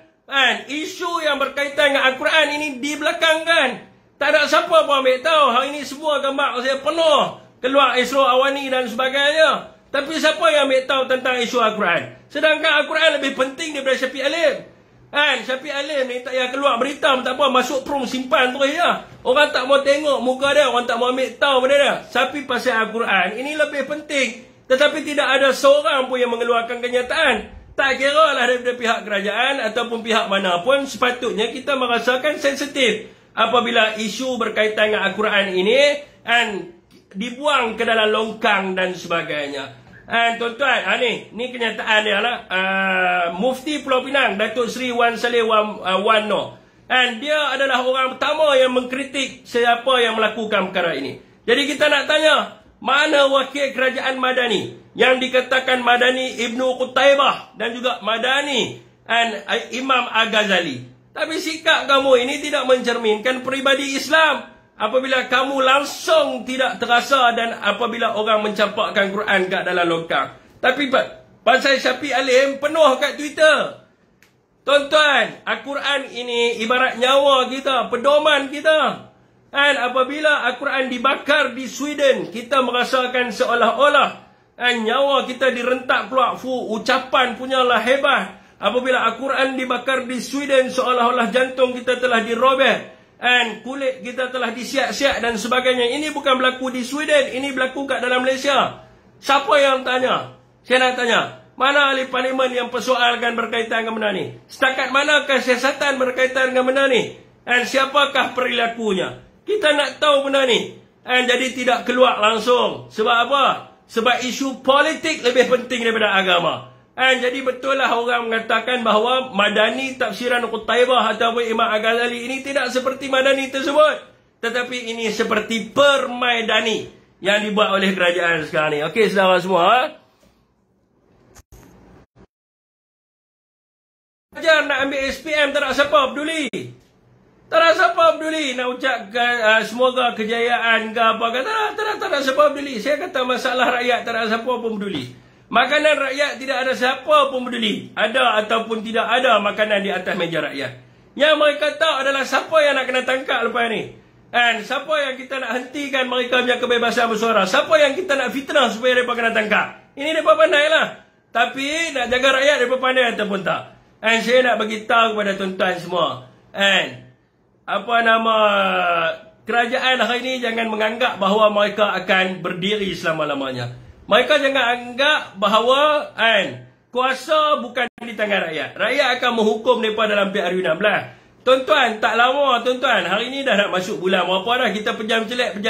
isu yang berkaitan dengan Al-Quran ini dibelakangkan. Tak ada siapa pun ambil tahu. Hari ini semua gambar saya penuh. Keluar Isro Awani dan sebagainya. Tapi siapa yang ambil tahu tentang isu Al-Quran? Sedangkan Al-Quran lebih penting daripada Syafiq Alim. Kan, Syafiq Alim ni tak payah keluar berita tak apa, masuk prom simpan terus je. Orang tak mau tengok muka dia, orang tak mau ambil tahu benda dia. Tapi pasal Al-Quran, ini lebih penting. Tetapi tidak ada seorang pun yang mengeluarkan kenyataan. Tak kira lah daripada pihak kerajaan ataupun pihak mana pun, sepatutnya kita merasakan sensitif apabila isu berkaitan dengan Al-Quran ini dibuang ke dalam longkang dan sebagainya. Tuan-tuan, ni kenyataan dia lah. Mufti Pulau Pinang, Datuk Seri Wan Saleh Wan Noh. Dia adalah orang pertama yang mengkritik siapa yang melakukan perkara ini. Jadi kita nak tanya, mana wakil kerajaan Madani yang dikatakan Madani Ibnu Qutaibah dan juga Madani Imam Al-Ghazali? Tapi sikap kamu ini tidak mencerminkan peribadi Islam. Apabila kamu langsung tidak terasa dan apabila orang mencampakkan Quran kat dalam longkang. Tapi pasal Syafiq Alim penuh kat Twitter. Tuan-tuan, Al-Quran ini ibarat nyawa kita, pedoman kita. Apabila Al-Quran dibakar di Sweden, kita merasakan seolah-olah nyawa kita direntak keluar. Ucapan punyalah hebat. Apabila Al-Quran dibakar di Sweden, seolah-olah jantung kita telah dirobek. Kulit kita telah disiak-siak dan sebagainya. Ini bukan berlaku di Sweden, ini berlaku kat dalam Malaysia. Siapa yang tanya? Saya nak tanya, mana ahli parlimen yang persoalkan berkaitan dengan benda ni? Setakat manakah siasatan berkaitan dengan benda ni? Siapakah perilakunya? Kita nak tahu benda ni. Jadi tidak keluar langsung. Sebab apa? Sebab isu politik lebih penting daripada agama. Jadi betul lah orang mengatakan bahawa Madani tafsiran Qutaibah ataupun Imam Al-Ghazali ini tidak seperti Madani tersebut. Tetapi ini seperti permaidani yang dibuat oleh kerajaan sekarang ni. Okey, saudara semua. Ajar nak ambil SPM, tak ada siapa peduli. Tak ada siapa peduli nak ucapkan semoga kejayaan ke apa. Tak ada siapa peduli. Saya kata masalah rakyat tak ada siapa pun peduli. Makanan rakyat tidak ada siapa pun peduli. Ada ataupun tidak ada makanan di atas meja rakyat. Yang mereka tahu adalah siapa yang nak kena tangkap lepas ni. Siapa yang kita nak hentikan mereka punya kebebasan bersuara. Siapa yang kita nak fitnah supaya mereka kena tangkap. Ini mereka pandai lah. Tapi nak jaga rakyat mereka pandai ataupun tak. Saya nak bagi tahu kepada tuan-tuan semua. Kerajaan hari ini jangan menganggap bahawa mereka akan berdiri selama-lamanya. Mereka jangan anggap bahawa kuasa bukan di tangan rakyat. Rakyat akan menghukum mereka dalam PRU16. Tuan-tuan, tak lama tuan-tuan. Hari ni dah nak masuk bulan berapa dah. Kita pejam celek.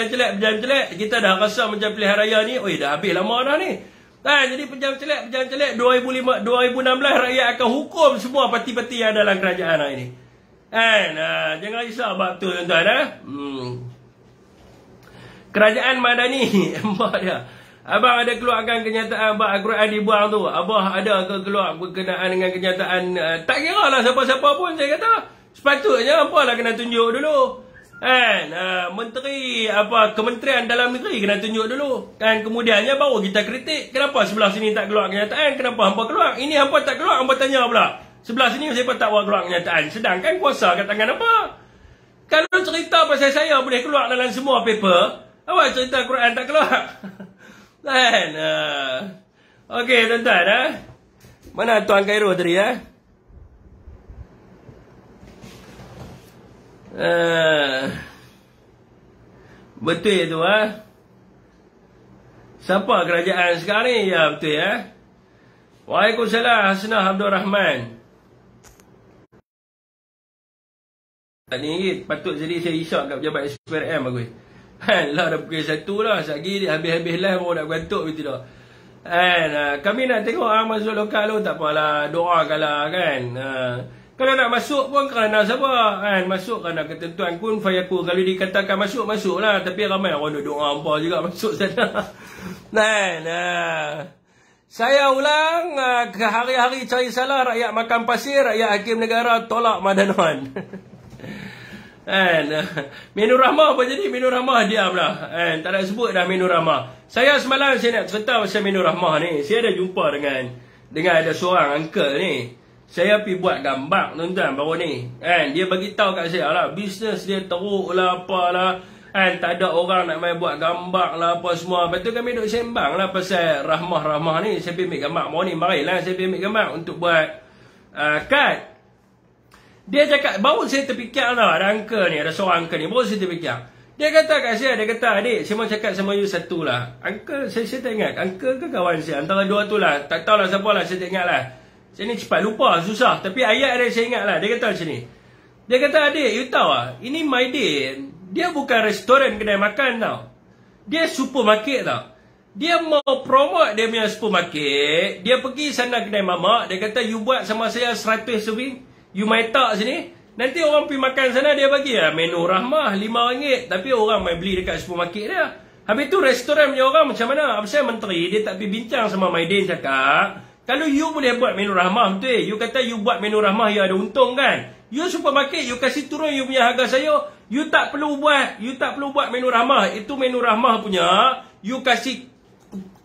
Kita dah rasa macam pilihan raya ni. Dah habis lama dah ni. Jadi pejam celek 2016 rakyat akan hukum semua parti-parti yang dalam kerajaan hari ni. Jangan risau bab tu tuan-tuan. Kerajaan Madani nampak dia. Abang ada keluarkan kenyataan bab Al-Quran dibuang tu. Abah ada ke keluar berkenaan dengan kenyataan tak kira lah siapa-siapa pun saya kata. Sepatutnya apalah kena tunjuk dulu. Menteri Kementerian Dalam Negeri kena tunjuk dulu. Kemudiannya baru kita kritik. Kenapa sebelah sini tak keluar kenyataan? Kenapa hampa keluar? Ini hampa tak keluar, hampa tanya pula. Sebelah sini siapa tak buat keluar kenyataan? Sedangkan kuasa kat tangan apa? Kalau cerita pasal saya boleh keluar dalam semua paper, awak cerita Quran tak keluar. Okey tuan-tuan. Mana Tuan Khairul tadi betul tu siapa kerajaan sekarang ni? Ya betul Waalaikumsalam Hasnah Abdul Rahman. Ni patut jadi saya isyak kat pejabat SPRM bagus. Lah dah pukul 1 lah. Sekejap lagi habis-habis live baru nak gantuk begitu dah. Kami nak tengok masuk lokal tu tak apalah, doakanlah kan. Kalau nak masuk pun kerana siapa? Masuk kerana ketentuan kun fayakun. Kalau dikatakan masuk, masuklah. Tapi ramai orang doa hampa juga masuk sana. Saya ulang, ke hari-hari cari salah rakyat makan pasir, rakyat hakim negara tolak Madanon. Menu Rahmah apa jadi? Menu Rahmah diam lah. Tak nak sebut dah Menu Rahmah. Saya semalam saya nak cerita pasal Menu Rahmah ni. Saya ada jumpa dengan ada seorang uncle ni. Saya pergi buat gambar tuan-tuan baru ni. Dia bagi tahu kat saya lah, bisnes dia teruk lah apalah. Tak ada orang nak main buat gambar lah apa semua. Lepas tu kami duk sembang lah pasal Rahmah ni. Saya pergi ambil gambar baru ni. Marilah saya pergi ambil gambar untuk buat kad. Dia cakap, baru saya terfikir tau, ada uncle ni, ada seorang uncle ni, baru saya terfikir. Dia kata kat saya, dia kata, adik, saya mau cakap sama you satu lah. Uncle, saya tak ingat, uncle ke kawan saya, antara dua tu lah, tak tahulah siapa lah, saya tak ingat lah. Saya ni cepat lupa, susah, tapi ayat dia saya ingat lah. Dia kata macam ni. Dia kata, adik, you tahu lah, ini Maidin, dia bukan restoran kedai makan tau. Dia supermarket tau. Dia mau promote dia punya supermarket, dia pergi sana kedai mamak, dia kata, you buat sama saya 100 serving, you main tak sini, nanti orang pergi makan sana, dia bagi lah menu rahmah RM5, tapi orang main beli dekat supermarket dia. Habis tu restoran punya orang macam mana? Apa saya menteri, dia tak pergi bincang sama Maidin, cakap, kalau you boleh buat menu rahmah betul, you kata you buat menu rahmah, you ada untung kan? You supermarket, you kasih turun you punya harga saya, you tak perlu buat menu rahmah. Itu menu rahmah punya, you kasih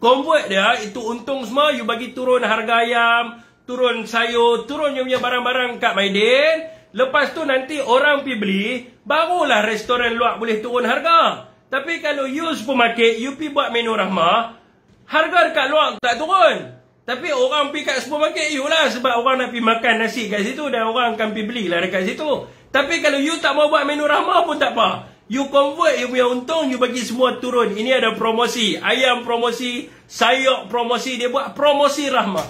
convert dia, itu untung semua, you bagi turun harga ayam, turun sayur, turun you punya barang-barang kat Maidin. Lepas tu nanti orang pergi beli, barulah restoran luar boleh turun harga. Tapi kalau you supermarket, you pergi buat menu rahmah, harga dekat luar tak turun. Tapi orang pergi kat supermarket you lah, sebab orang nak pergi makan nasi kat situ dan orang akan pergi belilah dekat situ. Tapi kalau you tak mau buat menu rahmah pun tak apa. You convert you punya untung, you bagi semua turun. Ini ada promosi, ayam promosi, sayur promosi, dia buat promosi rahmah.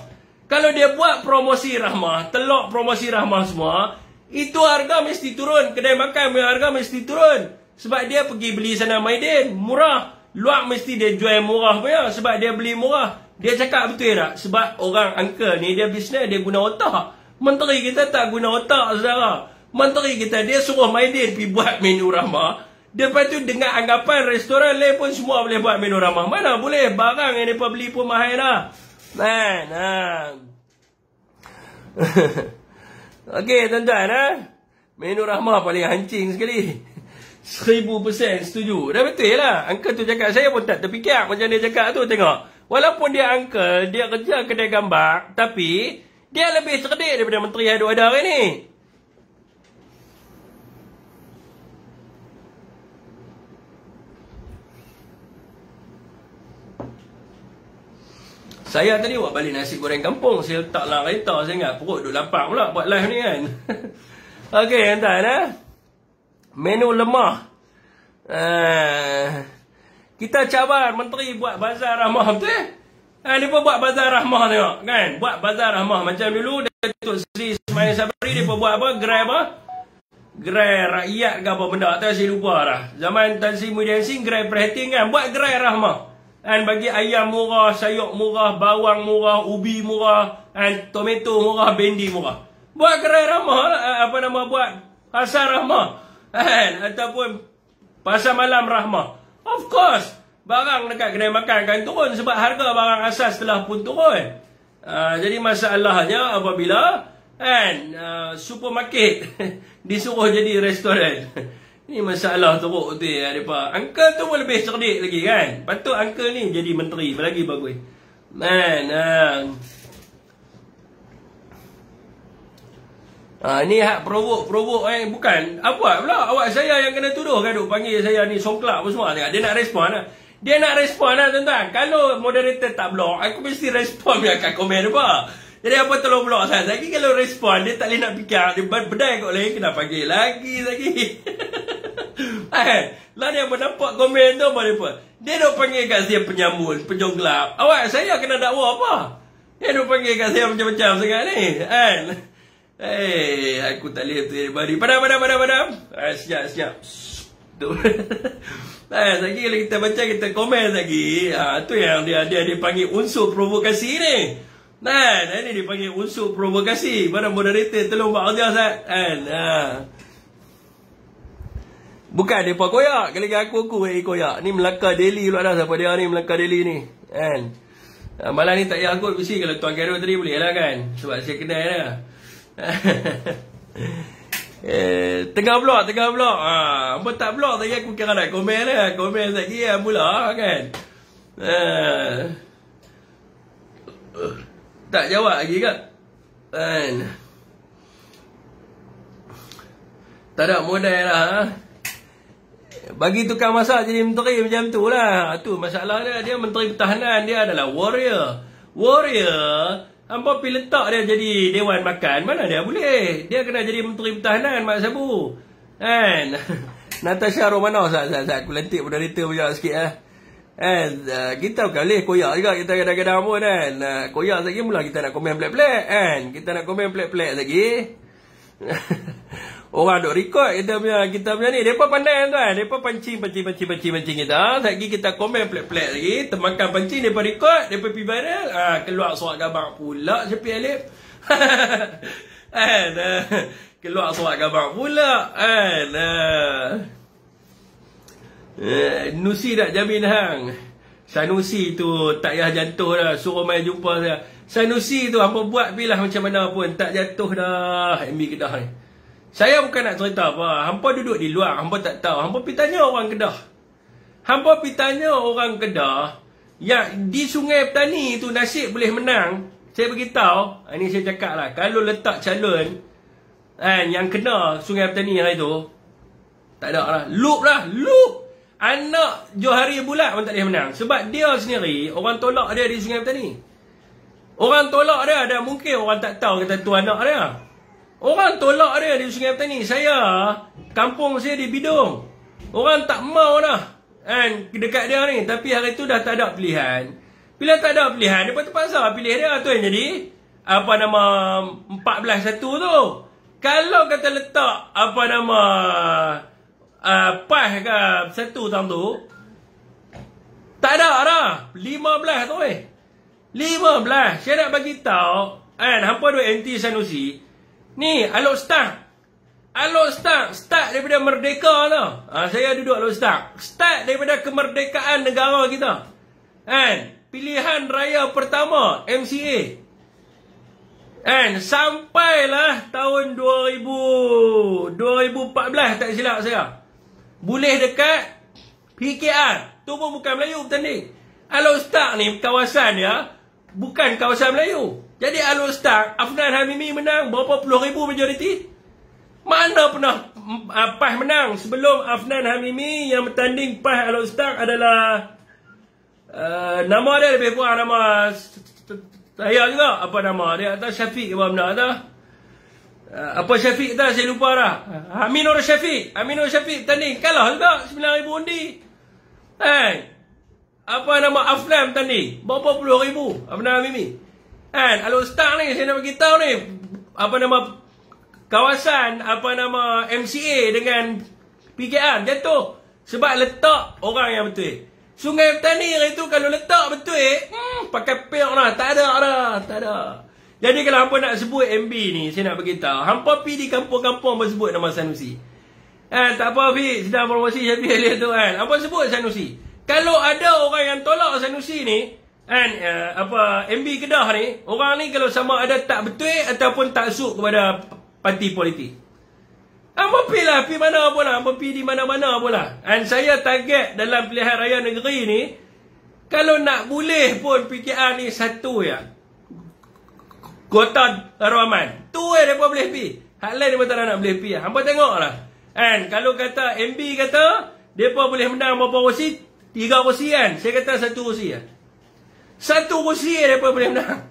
Kalau dia buat promosi rahmah, telur promosi rahmah semua, itu harga mesti turun. Kedai makan punya harga mesti turun. Sebab dia pergi beli sana Maidin, murah. Luar mesti dia jual murah punya, sebab dia beli murah. Dia cakap betul tak? Sebab orang uncle ni, dia bisnes, dia guna otak. Menteri kita tak guna otak, saudara. Menteri kita, dia suruh Maidin pergi buat menu rahmah. Lepas tu dengan anggapan restoran lain pun semua boleh buat menu rahmah. Mana boleh, barang yang mereka beli pun mahal dah. Okey, tuan-tuan, menu rahmah paling hancing sekali. 1000% setuju. Dah betul lah. Uncle tu cakap, saya pun tak terfikir macam dia cakap tu, tengok. Walaupun dia uncle, dia kerja kedai gambar, tapi dia lebih cerdik daripada menteri ada hari ni. Saya tadi buat balik nasi goreng kampung, saya letak dalam kereta, saya ingat perut duk lapar pula buat live ni kan. Okey, tuan-tuan, menu lemah. Kita cabar menteri buat bazar rahmah betul. Dia pun buat bazar rahmah tengok kan. Buat bazar rahmah macam dulu Datuk Seri Ismail Sabri, dia pun buat apa? Gerai apa? Gerai rakyat ke apa benda, tak saya lupa dah. Zaman Tan Sri Muhyiddin Yassin gerai perhatian kan, buat gerai rahmah. Dan bagi ayam murah, sayur murah, bawang murah, ubi murah, dan tomato murah, bendi murah. Buat gerai rahmah, buat pasar rahmah. Ataupun pasar malam rahmah. Of course, barang dekat kedai makan akan turun sebab harga barang asas telah pun turun. Jadi masalahnya apabila supermarket disuruh jadi restoran. Ini masalah teruk tu ya. Uncle tu pun lebih cerdik lagi kan. Patut uncle ni jadi menteri, lagi bagus. Ni hak provok bukan. Apa pula awak saya yang kena tuduh kan, duk panggil saya ni songklak apa semua. Dia nak respon lah. Dia nak respon lah tuan-tuan. Kalau moderator tak block, aku mesti respon dia kat komen apa. Jadi apa tolong block saya. Lagi kalau respon, dia tak boleh nak fikir. Dia berdaya kot lagi, kena panggil lagi. Lah dia bernampak komen tu apa. Dia duk panggil kat saya penyamun, penjongklap. Awak saya kena dakwa apa? Dia duk panggil kat saya macam-macam sangat ni. Aku tak boleh tu bari. Padam. Siap. Tu. Lagi kalau kita baca, kita komen lagi. Tu yang dia panggil unsur provokasi ni. Ini dia panggil unsur provokasi. Mana moderator tolong buat audio Ustaz. Bukan dia pun koyak. Kalau aku koyak. Ni Melaka Daily pula dah. Siapa dia ni Melaka Daily ni. Malah ni tak payah aku mesti. Kalau Tuan Garo tadi boleh lah kan. Sebab saya kenal lah. Tengah vlog. Apa tak vlog tadi aku kira nak komen lah. Komen lagi mula kan. Tak jawab lagi kan. Tak ada modal lah. Bagi tukang masak jadi menteri macam tu lah. Tu masalah dia. Dia menteri pertahanan. Dia adalah warrior. Hampa pergi letak dia jadi Dewan Makan. Mana dia boleh? Dia kena jadi Menteri Pertahanan, Mak Sabu. Kan? Natasha Romanoff, aku lentik moderator banyak sikit lah. Kita bukan boleh koyak juga kita kadang-kadang pun kan. Koyak lagi mula kita nak komen pelik-pelik kan. Kita nak komen pelik-pelik lagi. Orang duk record kita punya ni. Depa pandai tuan. Depa pancing kita. Lagi kita komen pelik-pelik lagi. Termakan pancing depa record, depa pergi viral. Keluar surat gambar pula Syafiq Alif. Keluar surat gambar pula kan. Nusi tak jamin hang. Sanusi tu tak payah jatuh dah. Suruh main jumpa saya. Sanusi tu hampa buat pilah macam mana pun tak jatuh dah MB Kedah ni. Saya bukan nak cerita apa. Hampa duduk di luar, hampa tak tahu. Hampa pergi tanya orang Kedah. Hampa pergi tanya orang Kedah yang di Sungai Petani tu nasib boleh menang. Saya beritahu, ini saya cakap lah, kalau letak calon yang kena Sungai Petani hari tu, tak ada lah. Loop. Anak Johari Bulat pun tak boleh menang. Sebab dia sendiri, orang tolak dia di Sungai Petani. Orang tolak dia, ada mungkin orang tak tahu kata tu anak dia. Orang tolak dia di Sungai Petani. Saya, kampung saya di Bidung. Orang tak mau dah kan dekat dia ni. Tapi hari tu dah tak ada pilihan. Bila tak ada pilihan, dia pun terpaksa pilih dia tu yang jadi apa nama 14-1 tu. Kalau kata letak apa nama PAS ke satu tahun tu, tak ada dah 15 tu 15. Saya nak bagi tahu kan, hampa duk anti Sanusi ni. Alok start daripada merdeka tu. Saya duduk alok start daripada kemerdekaan negara kita kan. Pilihan raya pertama MCA kan, sampailah tahun 2014 tak silap saya, boleh dekat PKR tu pun bukan Melayu bertanding. Alok Start ni kawasan dia bukan kawasan Melayu. Jadi Alok Start, Afnan Hamimi menang berapa puluh ribu majoriti. Mana pernah PAS menang sebelum Afnan Hamimi? Yang bertanding PAS Alok Start adalah nama dia lebih kurang nama saya juga. Apa nama dia? Atas Syafiq ke apa benda dah? Apa Syafiq dah? Saya lupa dah. Aminur Syafiq tanding kalah juga 9,000 undi. Apa nama Afnan tanding berapa puluh ribu. Afnan Hamimi. Alok Start ni saya nak bagi tahu ni apa nama kawasan apa nama MCA dengan PKR jatuh sebab letak orang yang betul. Sungai Petani hari tu kalau letak betul pakai pek lah. Tak ada. Jadi kalau hampa nak sebut MB ni, saya nak beritahu, hampa pergi di kampung-kampung hampa sebut nama Sanusi. Tak apa Fiq, sedang promosi Syafiq Alif tu kan. Hampa sebut Sanusi. Kalau ada orang yang tolak Sanusi ni MB Kedah ni, orang ni kalau sama ada tak betul ataupun tak suk kepada parti politik. Hampa pergi lah, pergi mana pun lah. Hampa pergi di mana-mana pun lah. Saya target dalam pilihan raya negeri ni, kalau nak boleh pun PKR ni satu ya. Kota Rahman. Tu mereka boleh pergi. Hak lain mereka tak nak boleh pergi. Hampa tengok lah. Kalau kata MB kata, mereka boleh menang berapa kursi? 3 kursi kan. Saya kata 1 kursi lah. 1 kursi mereka boleh menang.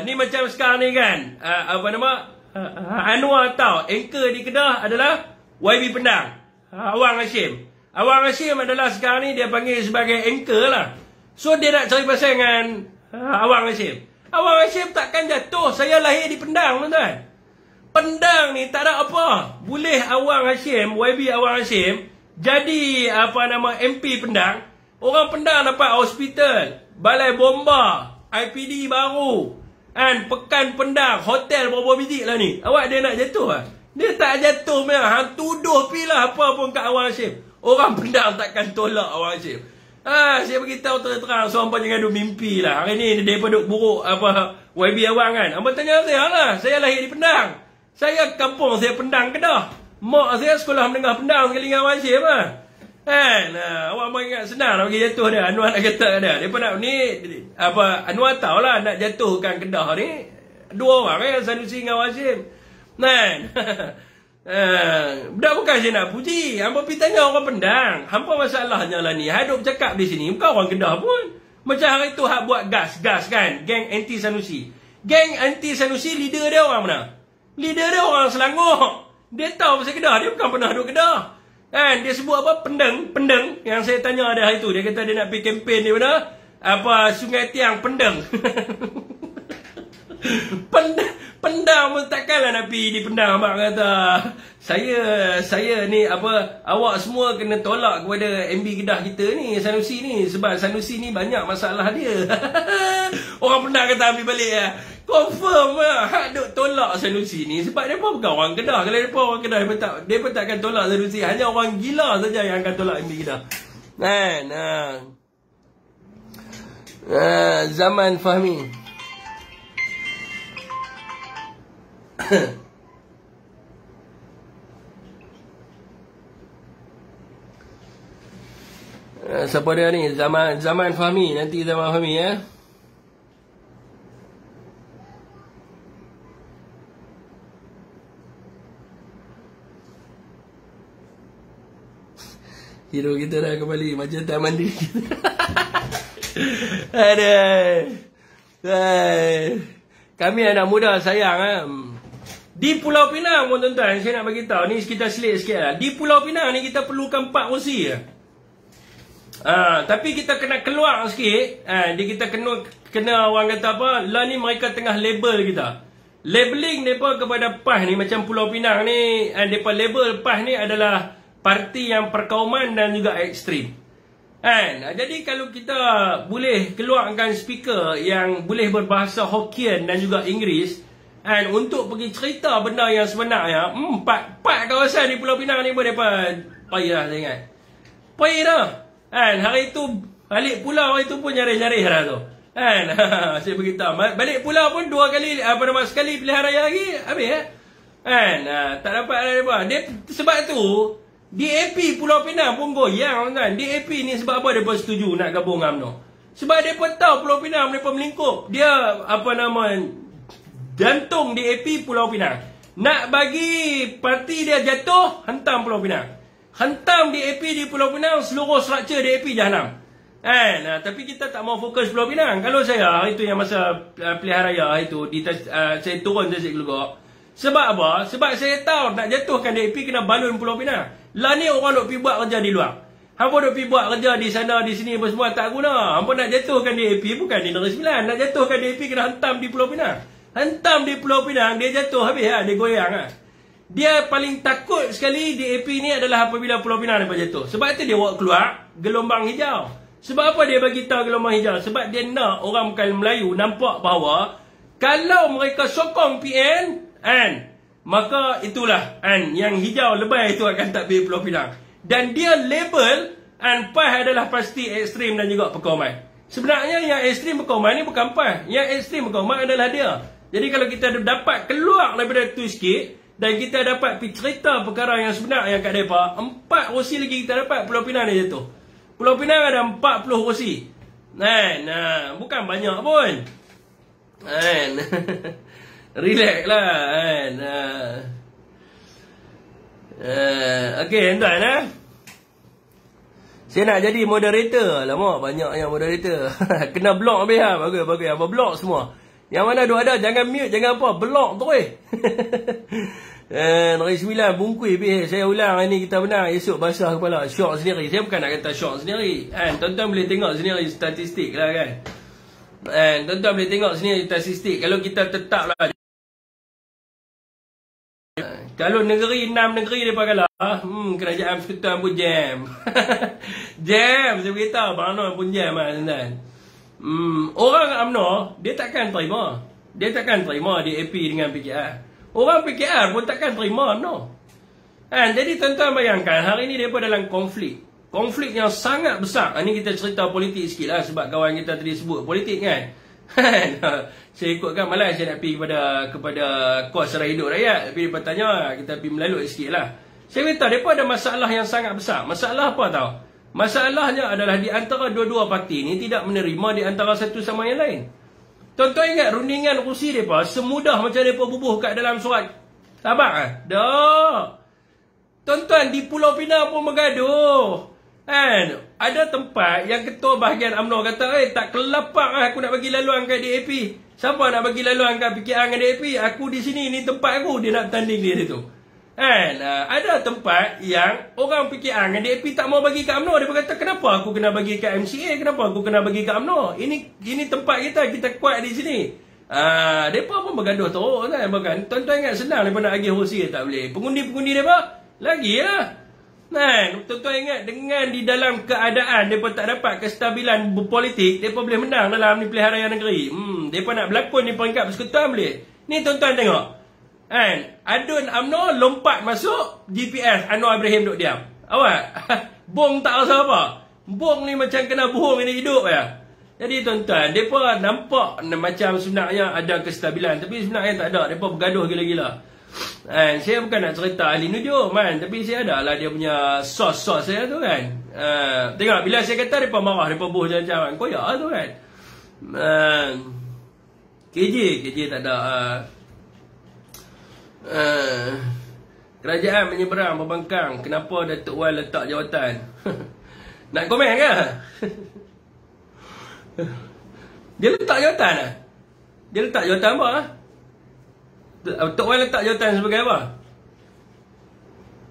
Ni macam sekarang ni kan. Apa nama? Anwar tahu anchor di Kedah adalah YB Pendang, Awang Hashim. Awang Hashim adalah sekarang ni dia panggil sebagai anchor lah. So dia nak cari pasal dengan Awang Hashim. Awang Hashim takkan jatuh. Saya lahir di Pendang tuan-tuan. Pendang ni tak ada apa. Boleh Awang Hashim, YB Awang Hashim jadi apa nama MP Pendang. Orang Pendang dapat hospital, balai bomba, IPD baru, Pekan Pendang, hotel berapa biji lah ni. Awak dia nak jatuh lah. Dia tak jatuh memang. Hang tuduh pilah apa pun kat Awang Hashim. Orang Pendang takkan tolak Awang Hashim. Saya beritahu terang-terang, so hampa jangan duk mimpi lah. Hari ni dia duk buruk apa YB Awang kan. Hampa tanya saya lah. Saya lahir di Pendang. Saya kampung saya Pendang Kedah. Mak saya sekolah menengah Pendang sekali dengan Awang Hashim lah. Awak mau ingat senang nak bagi jatuh dia. Anwar nak kata dia pun nak ni apa, Anwar tahulah nak jatuhkan Kedah ni 2 orang kan, Sanusi dengan Awang Hashim. Budak bukan saya nak puji. Hampa pergi tanya orang Pendang. Hampa masalahnya lah ni, hidup cakap di sini bukan orang Kedah pun. Macam hari tu hak buat gas kan, geng anti Sanusi. Geng anti Sanusi, leader dia orang mana? Leader dia orang Selangor. Dia tahu pasal Kedah, dia bukan pernah duduk Kedah. Kan, dia sebut apa? Pendeng. Yang saya tanya ada hari tu, dia kata dia nak pergi kempen di mana? Apa, Sungai Tiang, Pendeng. Pendang pun takkanlah nak pergi di Pendang. Abang kata, saya ni apa, awak semua kena tolak kepada MB Kedah kita ni, Sanusi ni. Sebab Sanusi ni banyak masalah dia. Orang Pendang kata ambil balik lah. Confirm lah, hak duk tolak Sanusi ni. Sebab mereka bukan orang Kedah. Kalau mereka orang Kedah, mereka takkan tolak Sanusi. Hanya orang gila saja yang akan tolak MB Kedah. Kan? Zaman Fahmi. Siapa dia ni? Zaman Fahmi. Nanti Zaman Fahmi ya. Hero kita dah kembali macam taman diri kita. Aduh. Kami anak muda sayang. Di Pulau Pinang pun tuan-tuan, saya nak bagi tahu ni, kita selit sikit lah. Di Pulau Pinang ni kita perlukan 4 kursi je. Tapi kita kena keluar sikit. Kita kena orang kata apa, lah ni mereka tengah label kita. Labeling mereka kepada PAS ni, macam Pulau Pinang ni, mereka label PAS ni adalah parti yang perkauman dan juga ekstrim. Jadi kalau kita boleh keluarkan speaker yang boleh berbahasa Hokkien dan juga Inggeris, untuk pergi cerita benda yang sebenarnya, 4 kawasan di Pulau Pinang ni pun mereka payah saya ingat. Payah dah. Hari tu balik pulau, hari tu pun nyari-nyari lah tu. Saya beritahu, balik pulau pun 2 kali, sekali pilihan raya lagi habis tak dapat apa. Dia sebab tu DAP Pulau Pinang pun goyang kan. DAP ni sebab apa mereka setuju nak gabung dengan UMNO? Sebab mereka tahu Pulau Pinang mereka melingkup. Dia jantung DAP Pulau Pinang. Nak bagi parti dia jatuh, hantam Pulau Pinang. Hantam DAP di Pulau Pinang, seluruh struktur DAP jahanam. Tapi kita tak mau fokus Pulau Pinang. Kalau saya, itu yang masa pilihan raya itu, saya turun dari Keluar. Sebab apa? Sebab saya tahu nak jatuhkan DAP kena balun Pulau Pinang. Lah ni orang duk pergi buat kerja di luar. Hampa duk pergi buat kerja di sana, di sini apa semua tak guna. Hampa nak jatuhkan DAP bukan di Negeri Sembilan. Nak jatuhkan DAP kena hantam di Pulau Pinang. Hantam di Pulau Pinang, dia jatuh habis lah, dia goyang lah. Dia paling takut sekali DAP ni adalah apabila Pulau Pinang dapat jatuh. Sebab tu dia buat keluar gelombang hijau. Sebab apa dia bagi tahu gelombang hijau? Sebab dia nak orang bukan Melayu nampak bahawa kalau mereka sokong PN, maka itulah yang hijau lebay itu akan tak pergi Pulau Pinang. Dan dia label PAS adalah pasti ekstrim dan juga perkauman. Sebenarnya yang ekstrim perkauman ni bukan PAS. Yang ekstrim perkauman adalah dia. Jadi kalau kita dapat keluar daripada tu sikit dan kita dapat pergi cerita perkara yang sebenar yang kat mereka, 4 kursi lagi kita dapat Pulau Pinang dia jatuh. Pulau Pinang ada 40 kursi. Bukan banyak pun. Relax lah okey tuan saya nak jadi moderator. Lama banyak yang moderator. Kena block habis lah. Bagus apa block semua. Yang mana ada jangan mute, jangan apa, block terus. Negeri Sembilan bungkui habis. Saya ulang hari ni kita menang, esok basah kepala. Syok sendiri. Saya bukan nak kata syok sendiri. Tuan-tuan boleh tengok sendiri statistik lah kan. Tuan-tuan boleh tengok sendiri statistik. Kalau kita tetap lah, kalau negeri 6 negeri mereka kalah, kerajaan persekutuan pun jam. Jam, saya beritahu Abang Anwar pun jam lah tuan-tuan. Orang UMNO dia takkan terima. Dia takkan terima DAP dengan PKR. Orang PKR pun takkan terima UMNO. Jadi tuan-tuan bayangkan hari ni mereka dalam konflik. Konflik yang sangat besar. Ini kita cerita politik sikit lah sebab kawan kita tadi sebut politik kan. Saya ikutkan malas saya nak pergi kepada kos sara hidup rakyat. Tapi dia tanya, kita pergi melalut sikit lah. Saya beritahu mereka ada masalah yang sangat besar. Masalah apa tahu? Masalahnya adalah di antara dua-dua parti ni tidak menerima di antara satu sama yang lain. Tuan-tuan ingat rundingan kursi mereka semudah macam mereka bubuh kat dalam surat tabak dah. Tuan-tuan di Pulau Pinang pun bergaduh. Kan? Ada tempat yang ketua bahagian UMNO kata, tak kelapak lah aku nak bagi laluan kat DAP. Siapa nak bagi laluan kat PKR dengan DAP? Aku di sini, ni tempat aku. Dia nak bertanding dia tu. Kan? Ada tempat yang orang PKR dengan DAP tak mau bagi kat UMNO. Dia berkata, kenapa aku kena bagi kat MCA? Kenapa aku kena bagi kat UMNO? Ini tempat kita kuat di sini. Mereka pun bergaduh teruk kan? Tuan-tuan ingat senang mereka nak agih kursi, tak boleh. Pengundi-pengundi mereka lagi lah. Tuan-tuan ingat, dengan di dalam keadaan mereka tak dapat kestabilan berpolitik, mereka boleh menang dalam ni pilihan raya negeri. Mereka nak berlakon di peringkat persekutuan boleh. Ni tuan-tuan tengok. Adun UMNO lompat masuk GPS, Anwar Ibrahim duduk diam. Awak bong tak rasa apa. Bong ni macam kena buhung ini hidup ya. Jadi tuan-tuan, mereka nampak macam sebenarnya ada kestabilan, tapi sebenarnya tak ada. Mereka bergaduh gila-gila. Saya bukan nak cerita ahli nujum kan, tapi saya ada lah dia punya sos-sos saya tu kan. Tengok bila saya kata mereka marah, mereka buh macam-macam. Koyak tu kan. KJ tak ada. Kerajaan menyeberang berbangkang, kenapa Datuk Wan letak jawatan? Nak komen ke? Dia letak jawatan lah. Dia letak jawatan apa lah? Datuk Wan letak jawatan sebagai apa?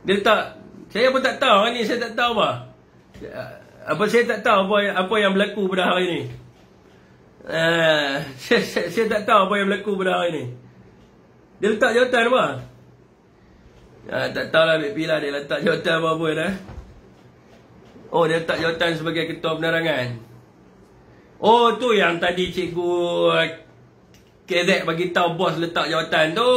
Dia letak, saya pun tak tahu hari ni, saya tak tahu apa. Saya tak tahu apa yang berlaku pada hari ni. Saya tak tahu apa yang berlaku pada hari ni. Dia letak jawatan apa? Tak tahulah Bik Pila dia letak jawatan apa-apa dah. Oh, dia letak jawatan sebagai ketua penerangan. Oh, tu yang tadi cikgu KZ bagi tahu bos letak jawatan tu.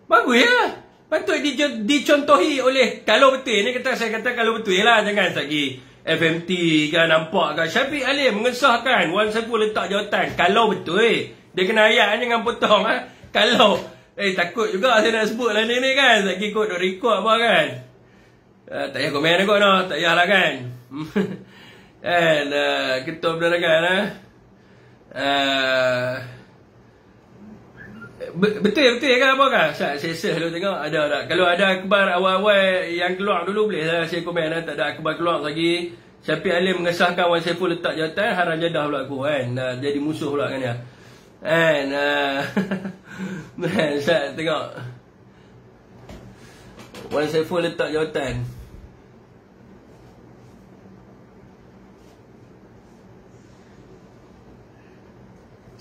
Bagus ya. Patut dicontohi oleh, kalau betul ni saya kata kalau betul lah, jangan lagi FMT kan nampak kan Syafiq Ali mengesahkan Wan Saiful letak jawatan. Kalau betul dia kena ayat jangan potong Kalau takut juga saya nak sebut lah ni kan. Lagi ikut duk record apa kan. Tak payah komen kot no. Tak payahlah kan. Ketua penerangan betul kan apa kan? Saya dulu tengok ada. Kalau ada akhbar awal-awal yang keluar dulu boleh saya komen tak ada akhbar keluar lagi. Syafiq Ali mengesahkan Wan Saiful letak jawatan, haram jadah pula aku kan. Jadi musuh pula kan dia. Saya tengok Wan Saiful letak jawatan.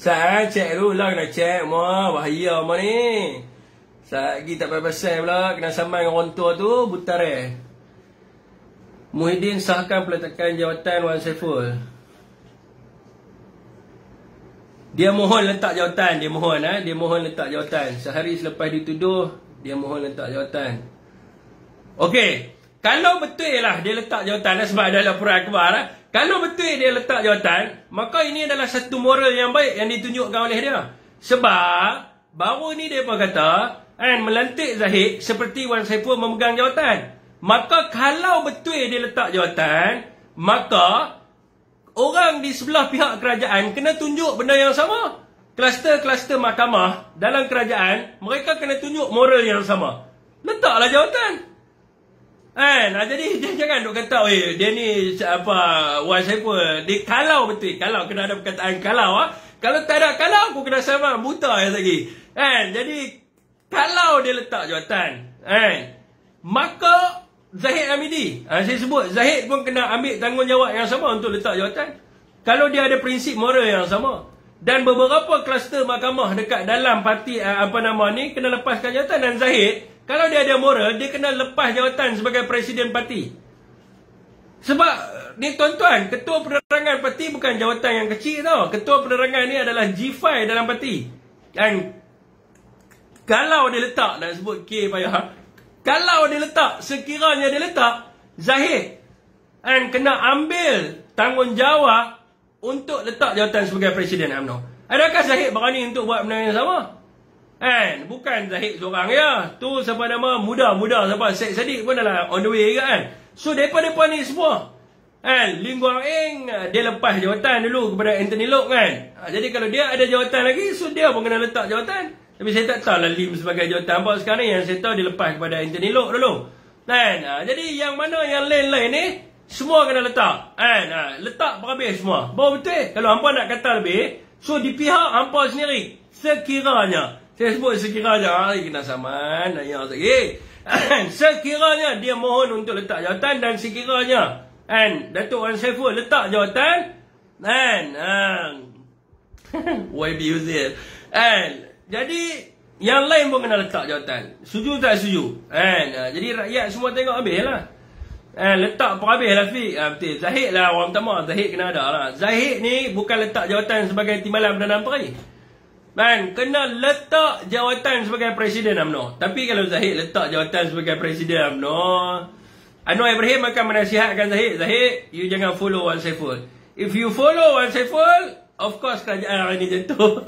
Saya cek dulu lah, kena cek bahaya ni. Saya lagi tak pasal pula kena samai dengan orang tua tu Butare. Muhyiddin sahkan peletakan jawatan Wan Saiful. Dia mohon letak jawatan, dia mohon letak jawatan. Sehari selepas dituduh, dia mohon letak jawatan. Okey, kalau betul lah dia letak jawatan sebab ada laporan akhbar kalau betul dia letak jawatan, maka ini adalah satu moral yang baik yang ditunjukkan oleh dia. Sebab baru ni dia pun kata melantik Zahid seperti Wan Saiful memegang jawatan. Maka kalau betul dia letak jawatan, maka orang di sebelah pihak kerajaan kena tunjuk benda yang sama. Kluster-kluster mahkamah dalam kerajaan, mereka kena tunjuk moral yang sama. Letaklah jawatan. Jadi jangan duk kata dia ni Wan Saiful dia, kalau betul, kalau kena ada perkataan kalau tak ada kalau aku kena sama buta lagi. Jadi kalau dia letak jawatan, maka Zahid Hamidi, saya sebut Zahid pun kena ambil tanggungjawab yang sama untuk letak jawatan. Kalau dia ada prinsip moral yang sama. Dan beberapa kluster mahkamah dekat dalam parti ni kena lepaskan jawatan. Dan Zahid, kalau dia ada moral, dia kena lepas jawatan sebagai presiden parti. Sebab ni tuan-tuan, ketua penerangan parti bukan jawatan yang kecil tau. Ketua penerangan ni adalah G5 dalam parti. Dan kalau dia letak, nak sebut K payah, kalau dia letak, sekiranya dia letak, Zahid kena ambil tanggungjawab untuk letak jawatan sebagai presiden UMNO. Adakah Zahid berani untuk buat benda yang sama? Bukan Zahid seorang ya. Tu siapa nama muda-muda siapa Syed Saddiq pun adalah on the way kan. So depa ni semua Lim Guang Eng dia lepas jawatan dulu kepada Anthony Loke kan. Jadi kalau dia ada jawatan lagi, so dia pun kena letak jawatan. Tapi saya tak tahu lah Lim sebagai jawatan apa sekarang ni. Yang saya tahu dia lepas kepada Anthony Loke dulu. Kan? Jadi yang mana yang lain-lain ni semua kena letak. Kan? Letak berhabis semua. Baru betul. Kalau hampa nak kata lebih, so di pihak hampa sendiri. Sekiranya. Saya sebut sekiranya. Kena saman. Ayah lagi. Sekiranya dia mohon untuk letak jawatan dan sekiranya Datuk Wan Saiful letak jawatan YB Hussein jadi yang lain pun kena letak jawatan. Setuju tak setuju? Jadi rakyat semua tengok habis lah. Letak pun habis lah Fiq. Betul. Zahid lah orang pertama. Zahid kena ada lah. Zahid ni bukan letak jawatan sebagai timbalan Perdana Menteri. Kena letak jawatan sebagai Presiden UMNO. Tapi kalau Zahid letak jawatan sebagai Presiden UMNO, Anwar Ibrahim akan menasihatkan Zahid, Zahid, you jangan follow Wan Saiful. If you follow Wan Saiful, of course kerajaan hari ni jatuh.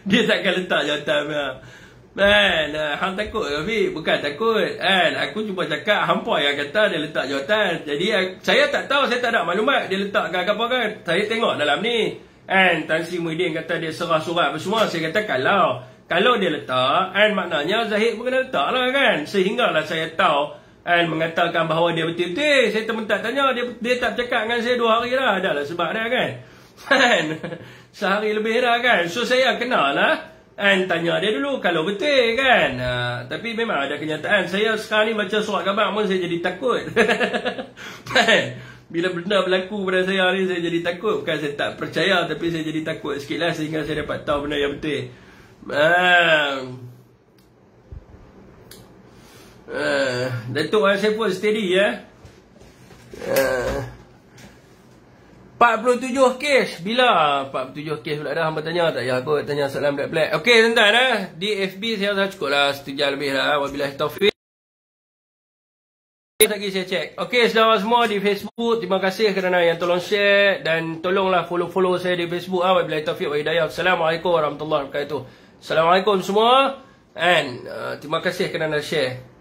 Dia takkan letak jawatan. Hang takut ke Fiq? Bukan takut. Aku cuma cakap hampa yang kata dia letak jawatan. Jadi saya tak tahu, saya tak ada maklumat dia letak ke apa kan. Saya tengok dalam ni. Tan Sri Muhyiddin kata dia serah surat apa semua. Saya kata kalau dia letak, maknanya Zahid pun kena letak lah kan. Sehinggalah saya tahu mengatakan bahawa dia betul-betul. Saya termentak tanya, dia tak cakap dengan saya 2 hari dah. Adalah sebab dia kan. Sehari lebih dah kan. So saya kenal lah. Tanya dia dulu kalau betul kan. Tapi memang ada kenyataan. Saya sekarang ni baca surat khabar pun saya jadi takut. Bila benda berlaku pada saya ni, saya jadi takut. Bukan saya tak percaya, tapi saya jadi takut sikit lah. Sehingga saya dapat tahu benda yang betul. Datuk Wan Saiful steady ya. 47 kes. Bila 47 kes pula dah hamba tanya? Tak payah kot tanya soalan black-black. Okey tuan-tuan di FB saya rasa cukup lah. Setujal lebih lah. Wabillahi taufiq. Lagi saya cek. Okey saudara semua di Facebook, terima kasih kerana yang tolong share dan tolonglah follow saya di Facebook. Wabillahi taufiq wa hidayah. Assalamualaikum warahmatullahi wabarakatuh. Assalamualaikum semua. Terima kasih kerana share.